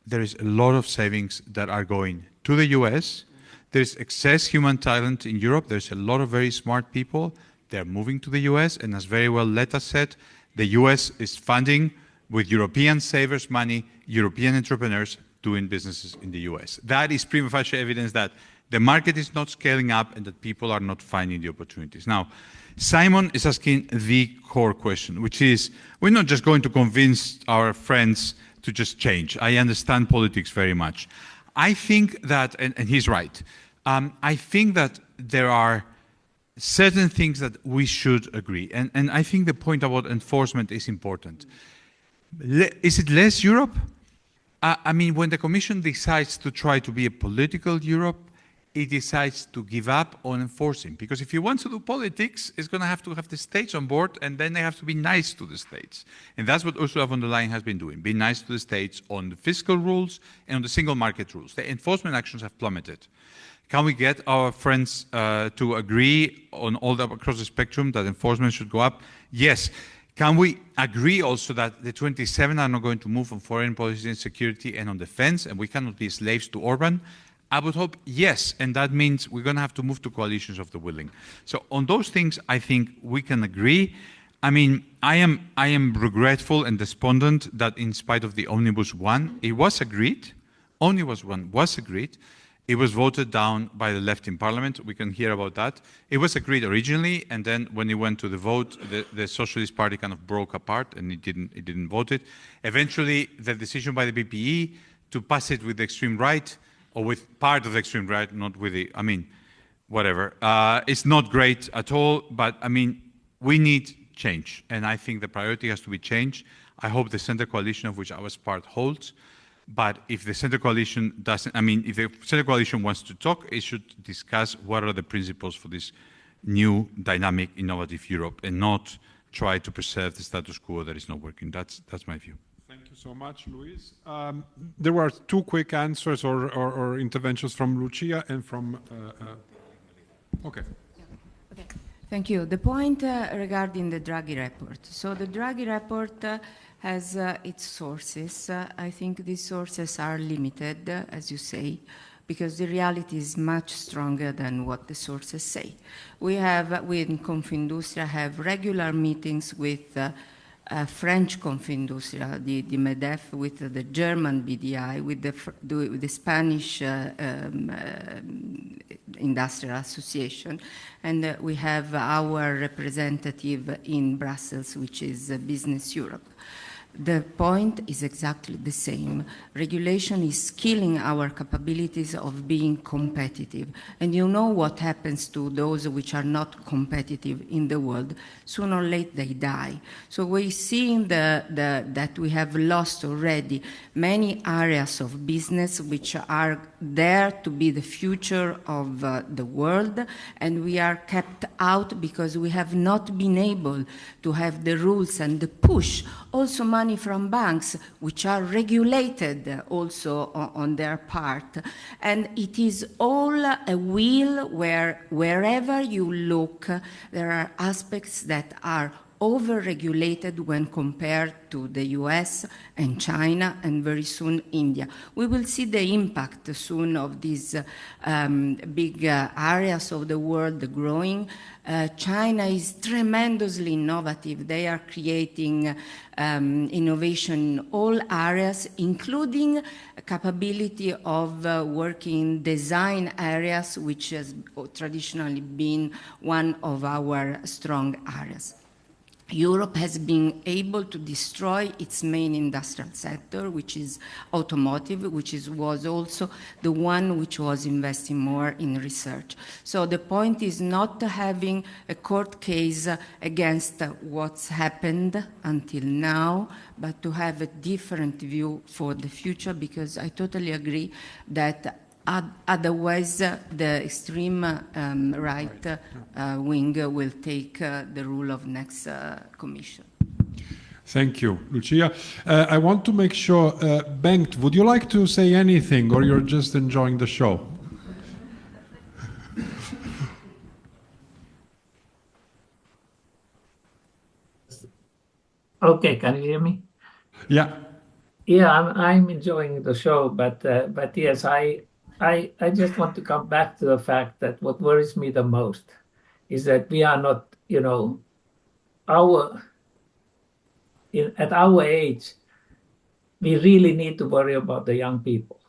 There is a lot of savings that are going to the US. There's excess human talent in Europe. There's a lot of very smart people. They're moving to the US, and as very well Leta said, the US is funding with European savers' money, European entrepreneurs doing businesses in the US. That is prima facie evidence that the market is not scaling up and that people are not finding the opportunities. Now, Simon is asking the core question, which is, we're not just going to convince our friends to just change. I understand politics very much. I think that, and he's right, I think that there are certain things that we should agree. And I think the point about enforcement is important. Is it less Europe? I mean, when the Commission decides to try to be a political Europe, it decides to give up on enforcing. Because if you want to do politics, it's going to have the states on board, and then they have to be nice to the states. And that's what Ursula von der Leyen has been doing, be nice to the states on the fiscal rules and on the single market rules. The enforcement actions have plummeted. Can we get our friends to agree on all that across the spectrum that enforcement should go up? Yes. Can we agree also that the 27 are not going to move on foreign policy and security and on defense, and we cannot be slaves to Orban? I would hope yes, and that means we're going to have to move to coalitions of the willing. So on those things, I think we can agree. I mean, I am regretful and despondent that in spite of the Omnibus 1, it was agreed, Omnibus 1 was agreed, it was voted down by the left in Parliament. We can hear about that. It was agreed originally, and then when it went to the vote, the Socialist Party kind of broke apart, and it didn't vote it. Eventually, the decision by the PPE to pass it with the extreme right, or with part of the extreme right, not with the, I mean, whatever. It's not great at all, but I mean, we need change. And I think the priority has to be change. I hope the center coalition of which I was part holds. But if the center coalition doesn't, I mean, if the center coalition wants to talk, it should discuss what are the principles for this new, dynamic, innovative Europe, and not try to preserve the status quo that is not working. That's my view. Thank you so much, Luis. There were two quick answers or interventions from Lucia and from... okay. Okay. Thank you. The point regarding the Draghi report. So the Draghi report has its sources. I think these sources are limited, as you say, because the reality is much stronger than what the sources say. We in Confindustria, have regular meetings with French Confindustria, the MEDEF, with the German BDI, with the Spanish Industrial Association, and we have our representative in Brussels, which is Business Europe. The point is exactly the same. Regulation is killing our capabilities of being competitive. And you know what happens to those which are not competitive in the world. Sooner or later, they die. So we see that we have lost already many areas of business which are there to be the future of the world, and we are kept out because we have not been able to have the rules and the push. Also money from banks, which are regulated also on their part. And it is all a wheel where wherever you look, there are aspects that are over-regulated when compared to the US and China and very soon India. We will see the impact soon of these big areas of the world growing. China is tremendously innovative. They are creating innovation in all areas, including capability of working design areas, which has traditionally been one of our strong areas. Europe has been able to destroy its main industrial sector, which is automotive, which was also the one which was investing more in research. So the point is not having a court case against what's happened until now, but to have a different view for the future, because I totally agree that otherwise, the extreme right wing will take the rule of next commission. Thank you, Lucia. I want to make sure, Bengt, would you like to say anything, or you're just enjoying the show? Okay, can you hear me? Yeah. Yeah, I'm enjoying the show, but yes, I just want to come back to the fact that what worries me the most is that we are not, you know, at our age, we really need to worry about the young people.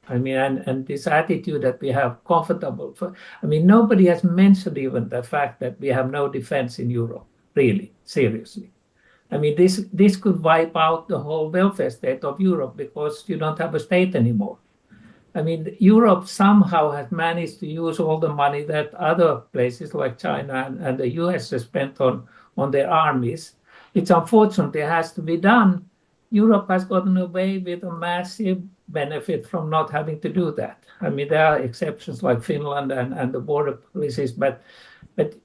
I mean, and this attitude that we have comfortable. I mean, nobody has mentioned even the fact that we have no defense in Europe, really, seriously. I mean, this could wipe out the whole welfare state of Europe because you don't have a state anymore. I mean, Europe somehow has managed to use all the money that other places like China and the US have spent on their armies. It's unfortunate it has to be done. Europe has gotten away with a massive benefit from not having to do that. I mean, there are exceptions like Finland and the border policies, but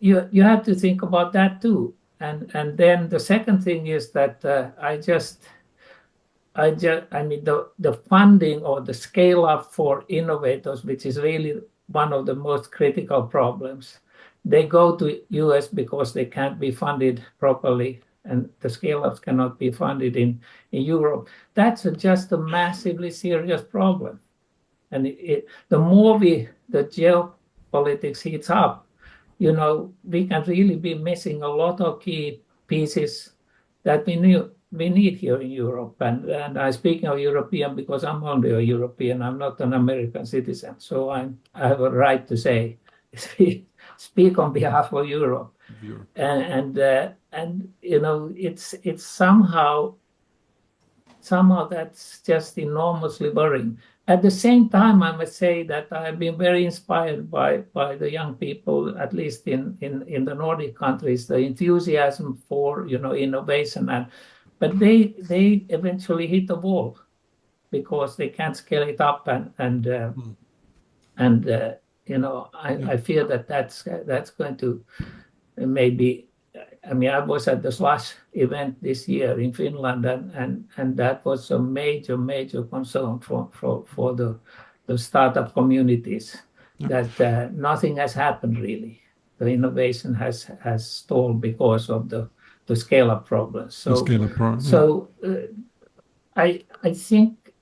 you have to think about that too. And then the second thing is that I mean, the funding or the scale up for innovators, which is really one of the most critical problems, they go to US because they can't be funded properly, and the scale ups cannot be funded in Europe. That's just a massively serious problem. And the more the geopolitics heats up, you know, we can really be missing a lot of key pieces that we need here in Europe. And I'm speaking of European because I'm only a European. I'm not an American citizen. So I have a right to say, speak on behalf of Europe. And you know, it's somehow that's just enormously worrying. At the same time, I must say that I've been very inspired by the young people, at least in the Nordic countries, the enthusiasm for, you know, innovation. But they eventually hit the wall because they can't scale it up, and you know, I fear that that's going to maybe. I mean, I was at the Slash event this year in Finland, and that was a major concern for the startup communities, that nothing has happened really. The innovation has stalled because of the scale-up problems. So, I think,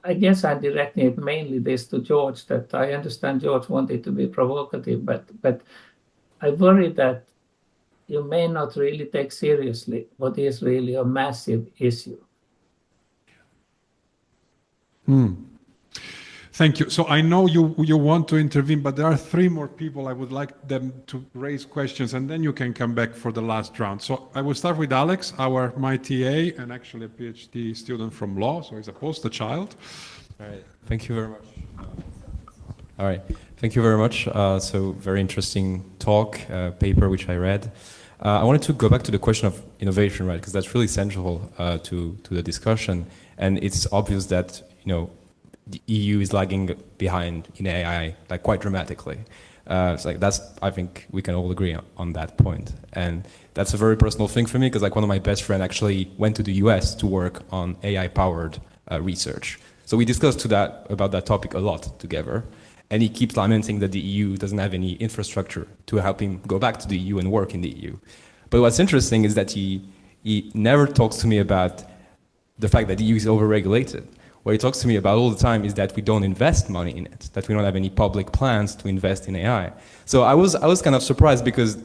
I guess I'm directing it mainly this to George, that I understand George wanted to be provocative, but I worry that you may not really take seriously what is really a massive issue. Thank you. So I know you want to intervene, but there are 3 more people. I would like them to raise questions, and then you can come back for the last round. So I will start with Alex, my TA, and actually a PhD student from law, so he's a poster child. All right. Thank you very much. All right. Thank you very much. So very interesting talk, paper which I read. I wanted to go back to the question of innovation, right? Because that's really central to the discussion, and it's obvious that, you know, the EU is lagging behind in AI, like quite dramatically. It's like I think we can all agree on that point, and that's a very personal thing for me because like one of my best friends actually went to the US to work on AI-powered research. So we discussed about that topic a lot together. And he keeps lamenting that the EU doesn't have any infrastructure to help him go back to the EU and work in the EU. But what's interesting is that he never talks to me about the fact that the EU is overregulated. What he talks to me about all the time is that we don't invest money in it, that we don't have any public plans to invest in AI. So I was kind of surprised because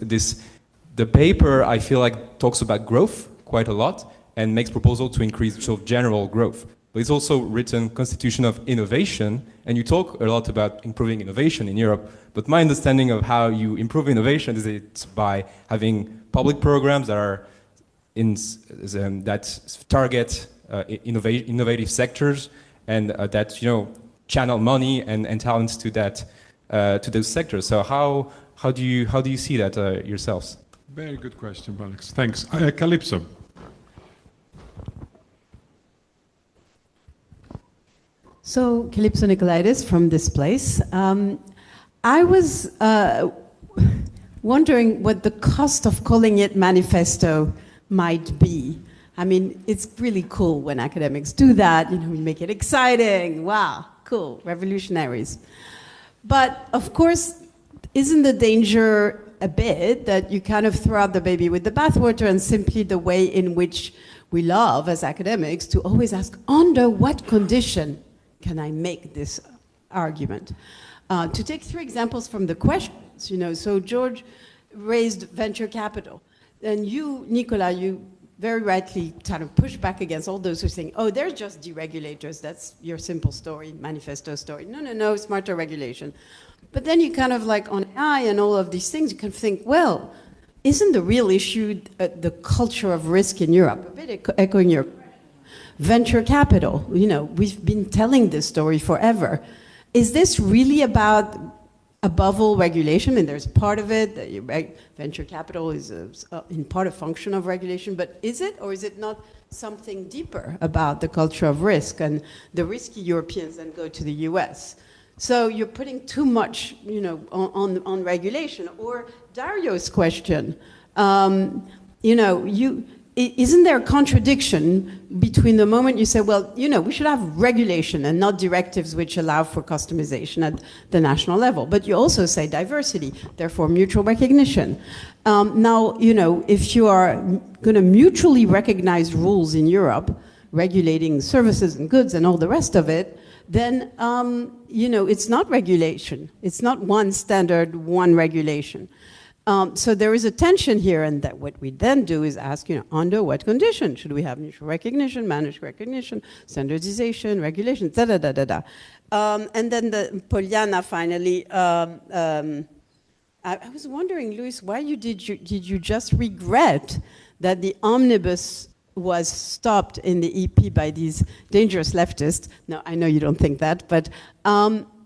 the paper, I feel like, talks about growth quite a lot and makes proposals to increase sort of general growth. But it's also written Constitution of Innovation, and you talk a lot about improving innovation in Europe, but my understanding of how you improve innovation is it's by having public programs that are that target innovative sectors and that, you know, channel money and talents to those sectors. So how do you see that yourselves? Very good question, Alex. Thanks. Calypso. So, Calypso Nicolaitis from this place. I was wondering what the cost of calling it Manifesto might be. I mean, it's really cool when academics do that. You know, we make it exciting. Wow, cool, revolutionaries. But of course, isn't the danger a bit that you kind of throw out the baby with the bathwater, and simply the way in which we love as academics to always ask, under what condition can I make this argument? To take 3 examples from the questions, you know, so George raised venture capital. And you, Nicolas, you very rightly kind of push back against all those who are saying, oh, they're just deregulators. That's your simple story, manifesto story. No, smarter regulation. But then you kind of like on AI and all of these things, you can think, well, isn't the real issue the culture of risk in Europe? A bit echoing your venture capital. You know, we've been telling this story forever. Is this really about above all regulation, and there's part of it, venture capital is in part a function of regulation, but is it, or is it not something deeper about the culture of risk, and the risky Europeans then go to the US? So you're putting too much, on regulation. Or Dario's question, isn't there a contradiction between the moment you say, well, we should have regulation and not directives which allow for customization at the national level, but you also say diversity, therefore mutual recognition. Now, if you are going to mutually recognize rules in Europe, regulating services and goods and all the rest of it, then, it's not regulation. It's not one standard, one regulation. So there is a tension here, and that what we then do is ask, under what condition should we have mutual recognition, managed recognition, standardization, regulation, da-da-da-da-da. And then Poliana finally, I was wondering, Luis, why did you just regret that the omnibus was stopped in the EP by these dangerous leftists? No, I know you don't think that, but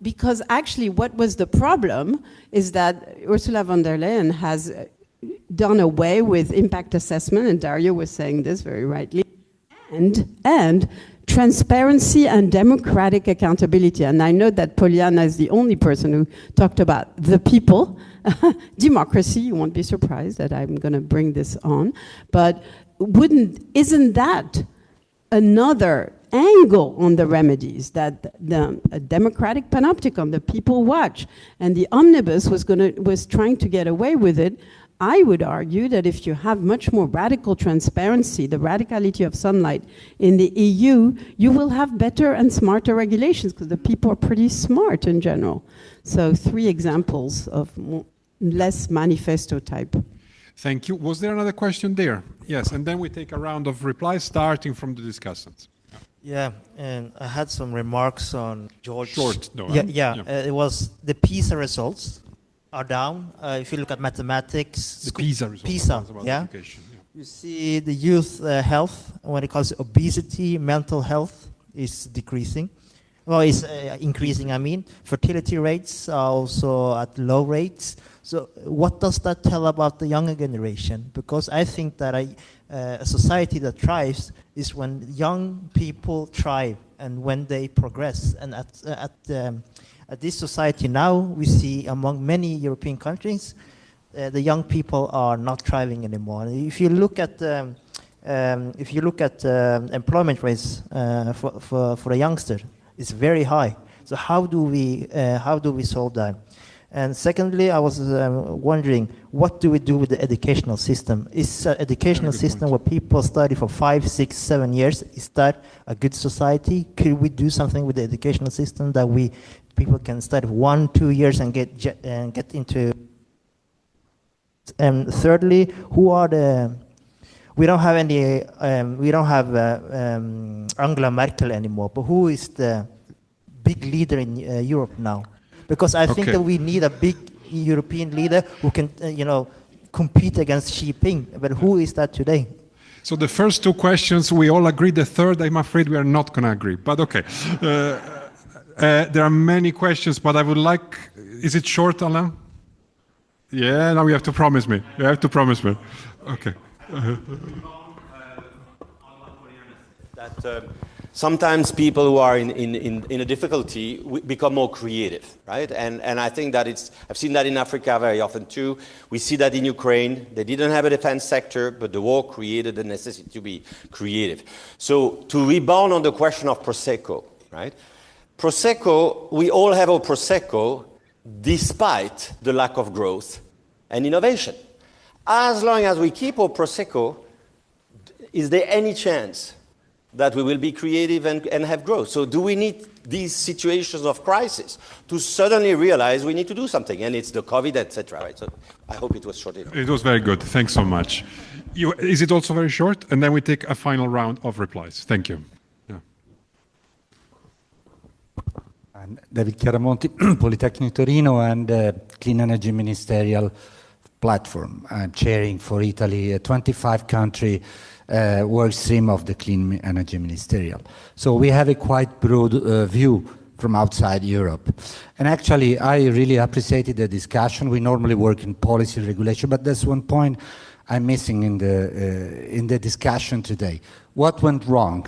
because actually what was the problem is that Ursula von der Leyen has done away with impact assessment, and Dario was saying this very rightly, and transparency and democratic accountability. And I know that Poliana is the only person who talked about the people, democracy. You won't be surprised that I'm going to bring this on, but isn't that another angle on the remedies, that a democratic panopticon, the people watch, and the omnibus was trying to get away with it? I would argue that if you have much more radical transparency, the radicality of sunlight in the EU, you will have better and smarter regulations, because the people are pretty smart in general. So 3 examples of less manifesto type. Thank you. Was there another question there? Yes, and then we take a round of replies starting from the discussants. Yeah, and I had some remarks on George. Short, though. It was the PISA results are down. If you look at mathematics, the PISA results. PISA, Education, You see the youth health, when it comes to obesity, mental health is decreasing. Well, it's increasing, I mean. Fertility rates are also at low rates. So what does that tell about the younger generation? Because I think that a society that thrives is when young people thrive and when they progress. And at this society now, we see among many European countries, the young people are not thriving anymore. If you look at employment rates for a youngster, it's very high. So how do we solve that? And secondly, I was wondering, what do we do with the educational system? Is an educational system where people study for 5, 6, 7 years, is that a good society? Could we do something with the educational system that people can study 1, 2 years and get into? And thirdly, we don't have Angela Merkel anymore, but who is the big leader in Europe now? Because I think that we need a big European leader who can, compete against Xi Jinping. But who is that today? So the first 2 questions, we all agree. The third, I'm afraid we are not going to agree. But okay. There are many questions, but I would like... Is it short, Alain? Yeah, now you have to promise me. You have to promise me. Okay. That sometimes people who are in a difficulty become more creative, right? And I think that I've seen that in Africa very often too. We see that in Ukraine. They didn't have a defense sector, but the war created the necessity to be creative. So to rebound on the question of Prosecco, right? Prosecco, we all have a Prosecco despite the lack of growth and innovation. As long as we keep our Prosecco, is there any chance that we will be creative and have growth? So do we need these situations of crisis to suddenly realize we need to do something? And it's the COVID, etc. Right? So I hope it was short enough. It was very good. Thanks so much. Is it also very short? And then we take a final round of replies. Thank you. I'm David Chiaramonti, Polytechnic Torino, and Clean Energy Ministerial Platform. I'm chairing for Italy a 25-country work stream of the Clean Energy Ministerial. So we have a quite broad view from outside Europe. And actually, I really appreciated the discussion. We normally work in policy regulation, but there's one point I'm missing in the discussion today. What went wrong?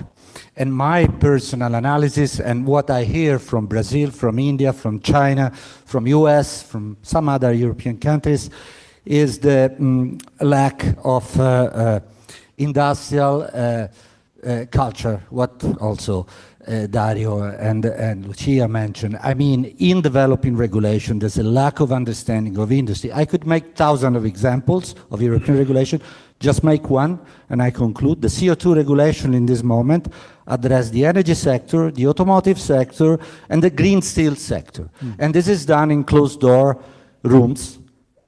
And my personal analysis and what I hear from Brazil, from India, from China, from US, from some other European countries, is the lack of industrial culture, what also Dario and Lucia mentioned. I mean, in developing regulation, there's a lack of understanding of industry. I could make thousands of examples of European regulation, just make one, and I conclude. The CO2 regulation in this moment address the energy sector, the automotive sector, and the green steel sector. And this is done in closed-door rooms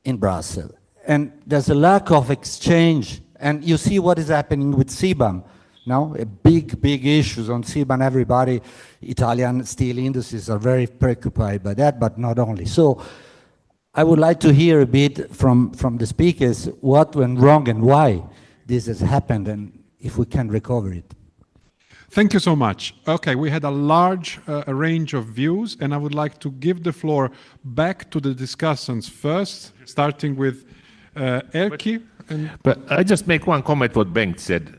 in Brussels. And there's a lack of exchange. And you see what is happening with CBAM. Now, a big issues on CBAM. Everybody, Italian steel industries are very preoccupied by that, but not only. So I would like to hear a bit from the speakers what went wrong and why this has happened, and if we can recover it. Thank you so much. Okay, we had a large range of views, and I would like to give the floor back to the discussants first, starting with Erkki. But I just make one comment what Bengt said.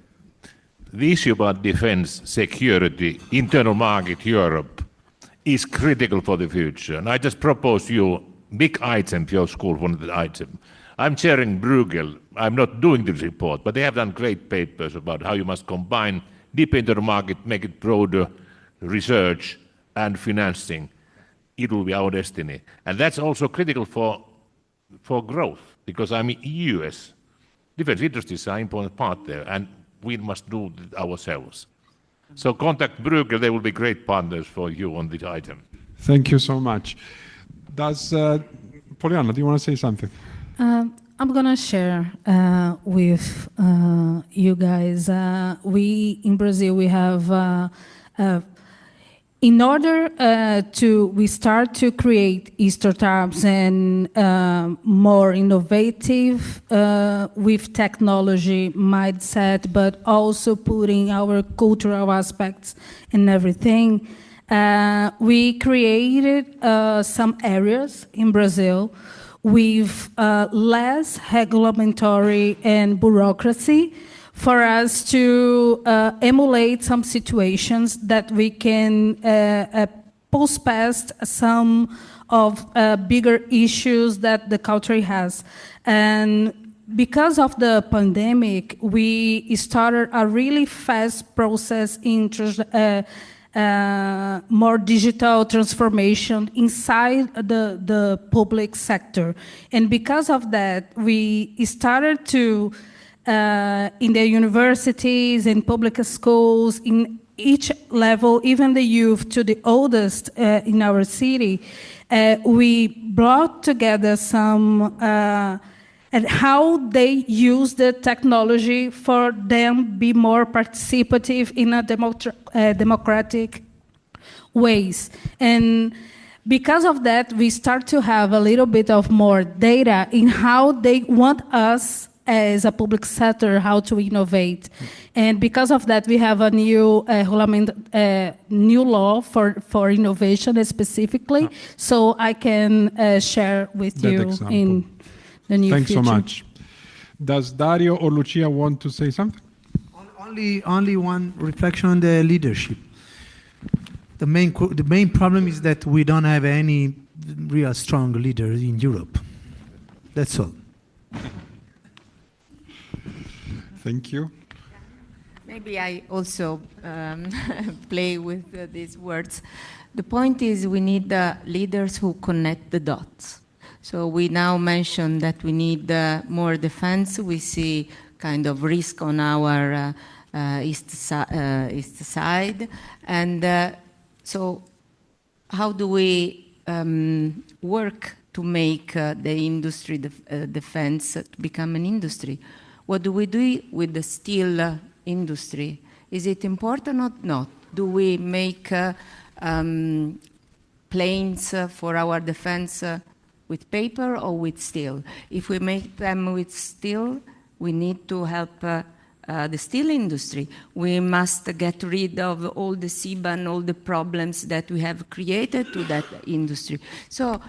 The issue about defense, security, internal market, Europe is critical for the future. And I just propose you big item for your school, one of the item. I'm chairing Bruegel. I'm not doing this report, but they have done great papers about how you must combine deep internal market, make it broader, research and financing. It will be our destiny. And that's also critical for growth, because I'm in US. Defense industries are an important part there, and we must do it ourselves. So contact Bruegel, they will be great partners for you on this item. Thank you so much. Does, Poliana, do you want to say something? I'm going to share with you guys. We, in Brazil, we have, in order we start to create startups and more innovative with technology mindset, but also putting our cultural aspects in everything. We created some areas in Brazil with less regulatory and bureaucracy for us to emulate some situations that we can post past some of bigger issues that the country has. And because of the pandemic, we started a really fast process in more digital transformation inside the public sector. And because of that, we started to, in the universities, in public schools, in each level, even the youth to the oldest in our city, we brought together some and how they use the technology for them be more participative in a democratic ways. And because of that, we start to have a little bit of more data in how they want us as a public sector, how to innovate. And because of that, we have a new new law for innovation specifically, so I can share with that you example. In the near Thanks future. so much. Does Dario or Lucia want to say something? Only one reflection on the leadership. The main problem is that we don't have any real strong leaders in Europe. That's all. Thank you. Maybe I also play with these words. The point is we need leaders who connect the dots. So we now mentioned that we need more defense. We see kind of risk on our east side. And so how do we work to make the industry, defense, to become an industry? What do we do with the steel industry? Is it important or not? Do we make planes for our defense with paper or with steel? If we make them with steel, we need to help the steel industry. We must get rid of all the CBAM, all the problems that we have created to that industry. So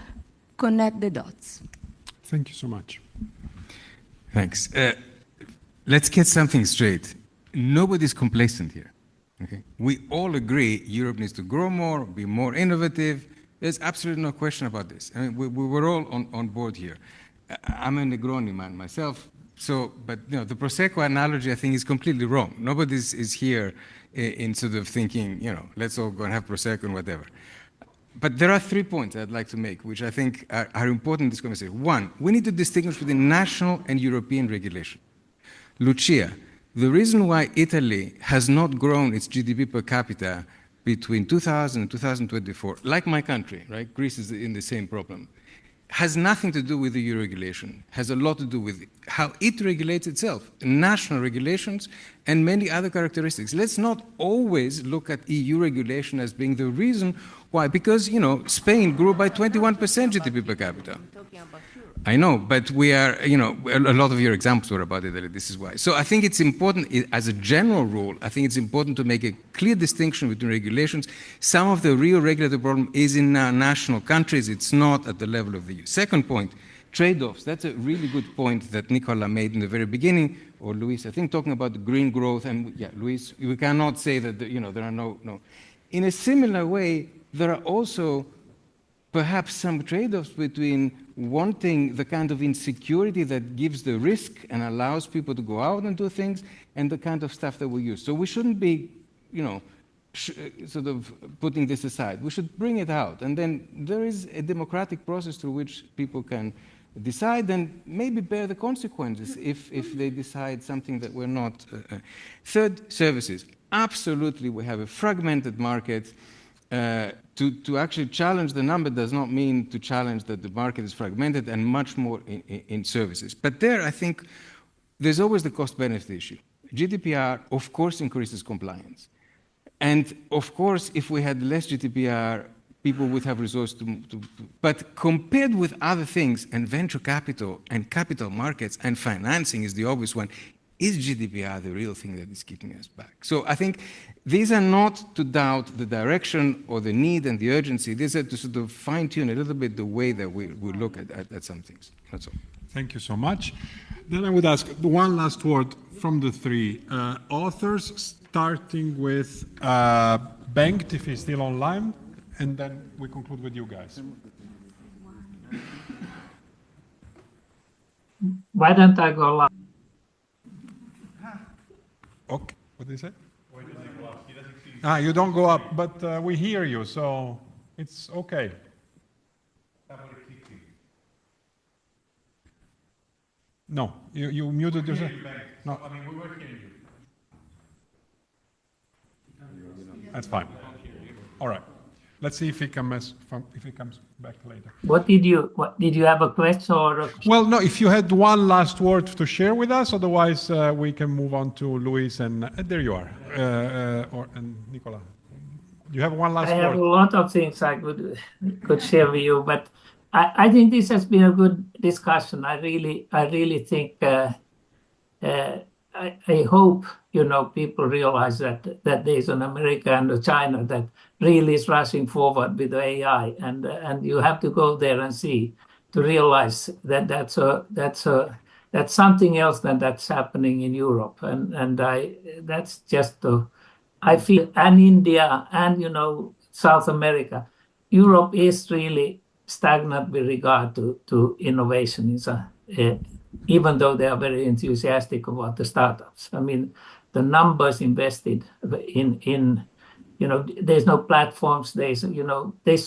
connect the dots. Thank you so much. Thanks. Let's get something straight. Nobody's complacent here. Okay? We all agree Europe needs to grow more, be more innovative. There's absolutely no question about this. I mean, we were all on board here. I'm a Negroni man myself, but you know, the Prosecco analogy I think is completely wrong. Nobody is here in sort of thinking, you know, let's all go and have Prosecco and whatever. But there are 3 points I'd like to make, which I think are important in this conversation. One, we need to distinguish between national and European regulation. Lucia, the reason why Italy has not grown its GDP per capita between 2000 and 2024, like my country, right? Greece is in the same problem, has nothing to do with the EU regulation, has a lot to do with how it regulates itself, national regulations and many other characteristics. Let's not always look at EU regulation as being the reason why, because, you know, Spain grew by 21% GDP per capita. I know, but we are, you know, a lot of your examples were about Italy, this is why. So I think it's important, as a general rule, I think it's important to make a clear distinction between regulations. Some of the real regulatory problem is in national countries, it's not at the level of the EU. Second point, trade-offs. That's a really good point that Nicolas made in the very beginning, or Luis, I think, talking about the green growth, and yeah, Luis, we cannot say that, you know, there are no. In a similar way, there are also perhaps some trade-offs between wanting the kind of insecurity that gives the risk and allows people to go out and do things, and the kind of stuff that we use. So we shouldn't be, you know, sort of putting this aside. We should bring it out. And then there is a democratic process through which people can decide and maybe bear the consequences if they decide something that we're not. Third, services. Absolutely, we have a fragmented market. To actually challenge the number does not mean to challenge that the market is fragmented and much more in services. But there, I think, there's always the cost-benefit issue. GDPR, of course, increases compliance. And, of course, if we had less GDPR, people would have resources but compared with other things, and venture capital and capital markets and financing is the obvious one, is GDPR the real thing that is keeping us back? So I think these are not to doubt the direction or the need and the urgency. These are to sort of fine-tune a little bit the way that we look at some things. That's all. Thank you so much. Then I would ask one last word from the three authors, starting with Bengt, if he's still online, and then we conclude with you guys. Why don't I go live? Okay, what did he say? You don't go up, but we hear you, so it's okay. No, you muted yourself. No, I mean we were hearing you. That's fine. All right. Let's see if he comes back later. What did you have a question or? Well, no. If you had one last word to share with us, otherwise we can move on to Luis and there you are, and Nicolas. You have one last word. I have a lot of things I could share with you, but I think this has been a good discussion. I really think. I hope people realize that there's an America and a China that really is rushing forward with the AI, and you have to go there and see to realize that that's something else than that's happening in Europe, and that's just I feel, and India and South America, Europe is really stagnant with regard to innovation. Even though they are very enthusiastic about the startups. I mean, the numbers invested in there's no platforms, there's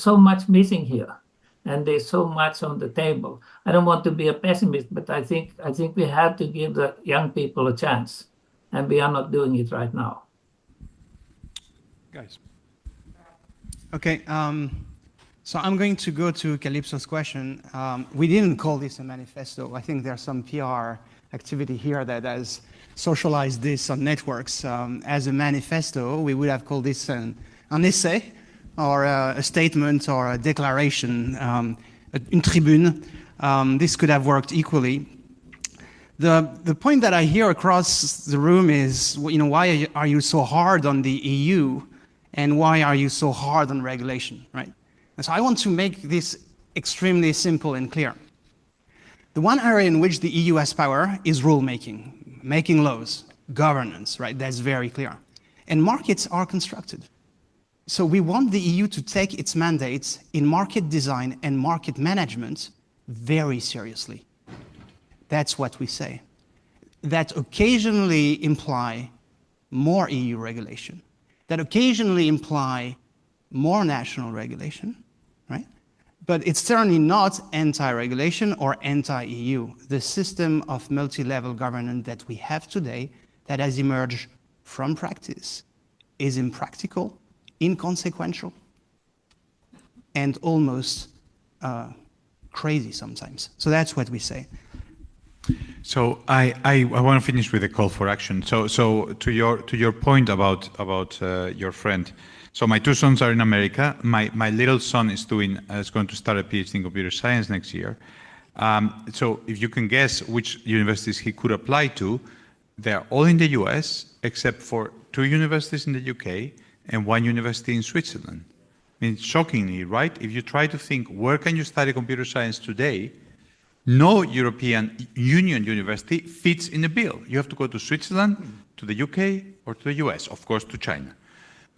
so much missing here, and there's so much on the table. I don't want to be a pessimist, but I think we have to give the young people a chance, and we are not doing it right now. Guys. Okay. So I'm going to go to Calypso's question. We didn't call this a manifesto. I think there's some PR activity here that has socialized this on networks. As a manifesto, we would have called this an essay or a statement or a declaration, une tribune. This could have worked equally. The point that I hear across the room is, why are you so hard on the EU, and why are you so hard on regulation, right? And so I want to make this extremely simple and clear. The one area in which the EU has power is rulemaking, making laws, governance, right? That's very clear. And markets are constructed. So we want the EU to take its mandates in market design and market management very seriously. That's what we say. That occasionally imply more EU regulation, that occasionally imply more national regulation, right? But it's certainly not anti-regulation or anti-EU. The system of multi-level governance that we have today that has emerged from practice is impractical, inconsequential, and almost crazy sometimes. So that's what we say. So I want to finish with a call for action. So to your point about your friend. So my two sons are in America. My little son is going to start a PhD in computer science next year. So if you can guess which universities he could apply to, they're all in the US except for 2 universities in the UK and 1 university in Switzerland. I mean, shockingly, right? If you try to think, where can you study computer science today? No European Union university fits in the bill. You have to go to Switzerland, to the UK, or to the US, of course, to China.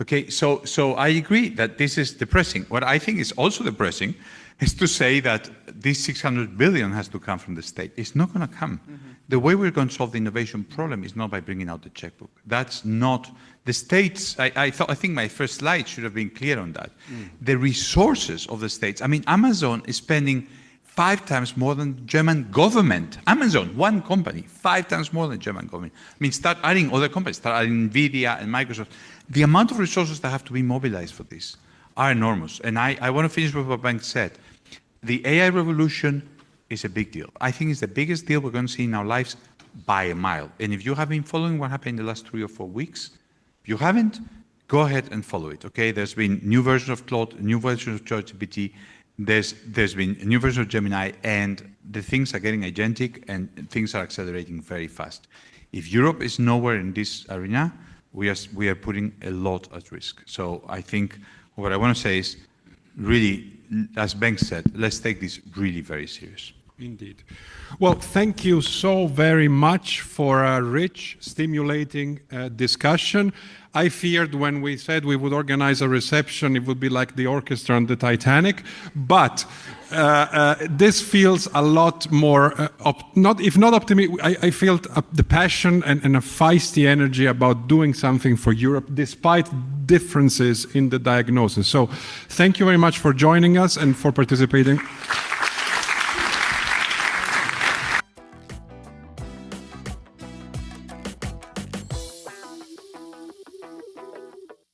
Okay, so I agree that this is depressing. What I think is also depressing is to say that this 600 billion has to come from the state. It's not going to come. The way we're going to solve the innovation problem is not by bringing out the checkbook. That's not the states. I think my first slide should have been clear on that. The resources of the states. I mean, Amazon is spending 5 times more than the German government. Amazon, one company, 5 times more than the German government. I mean, start adding other companies, start adding NVIDIA and Microsoft. The amount of resources that have to be mobilized for this are enormous. And I want to finish with what Bengt said. The AI revolution is a big deal. I think it's the biggest deal we're going to see in our lives by a mile. And if you have been following what happened in the last 3 or 4 weeks, if you haven't, go ahead and follow it, okay? There's been new versions of Claude, new versions of ChatGPT. There's been a new version of Gemini, and the things are getting agentic and things are accelerating very fast. If Europe is nowhere in this arena, we are putting a lot at risk. So I think what I want to say is, really, as Bengt said, let's take this really very serious. Indeed. Well, thank you so very much for a rich, stimulating discussion. I feared when we said we would organize a reception, it would be like the orchestra on the Titanic, but this feels a lot more, if not optimistic, I felt the passion and a feisty energy about doing something for Europe despite differences in the diagnosis. So thank you very much for joining us and for participating.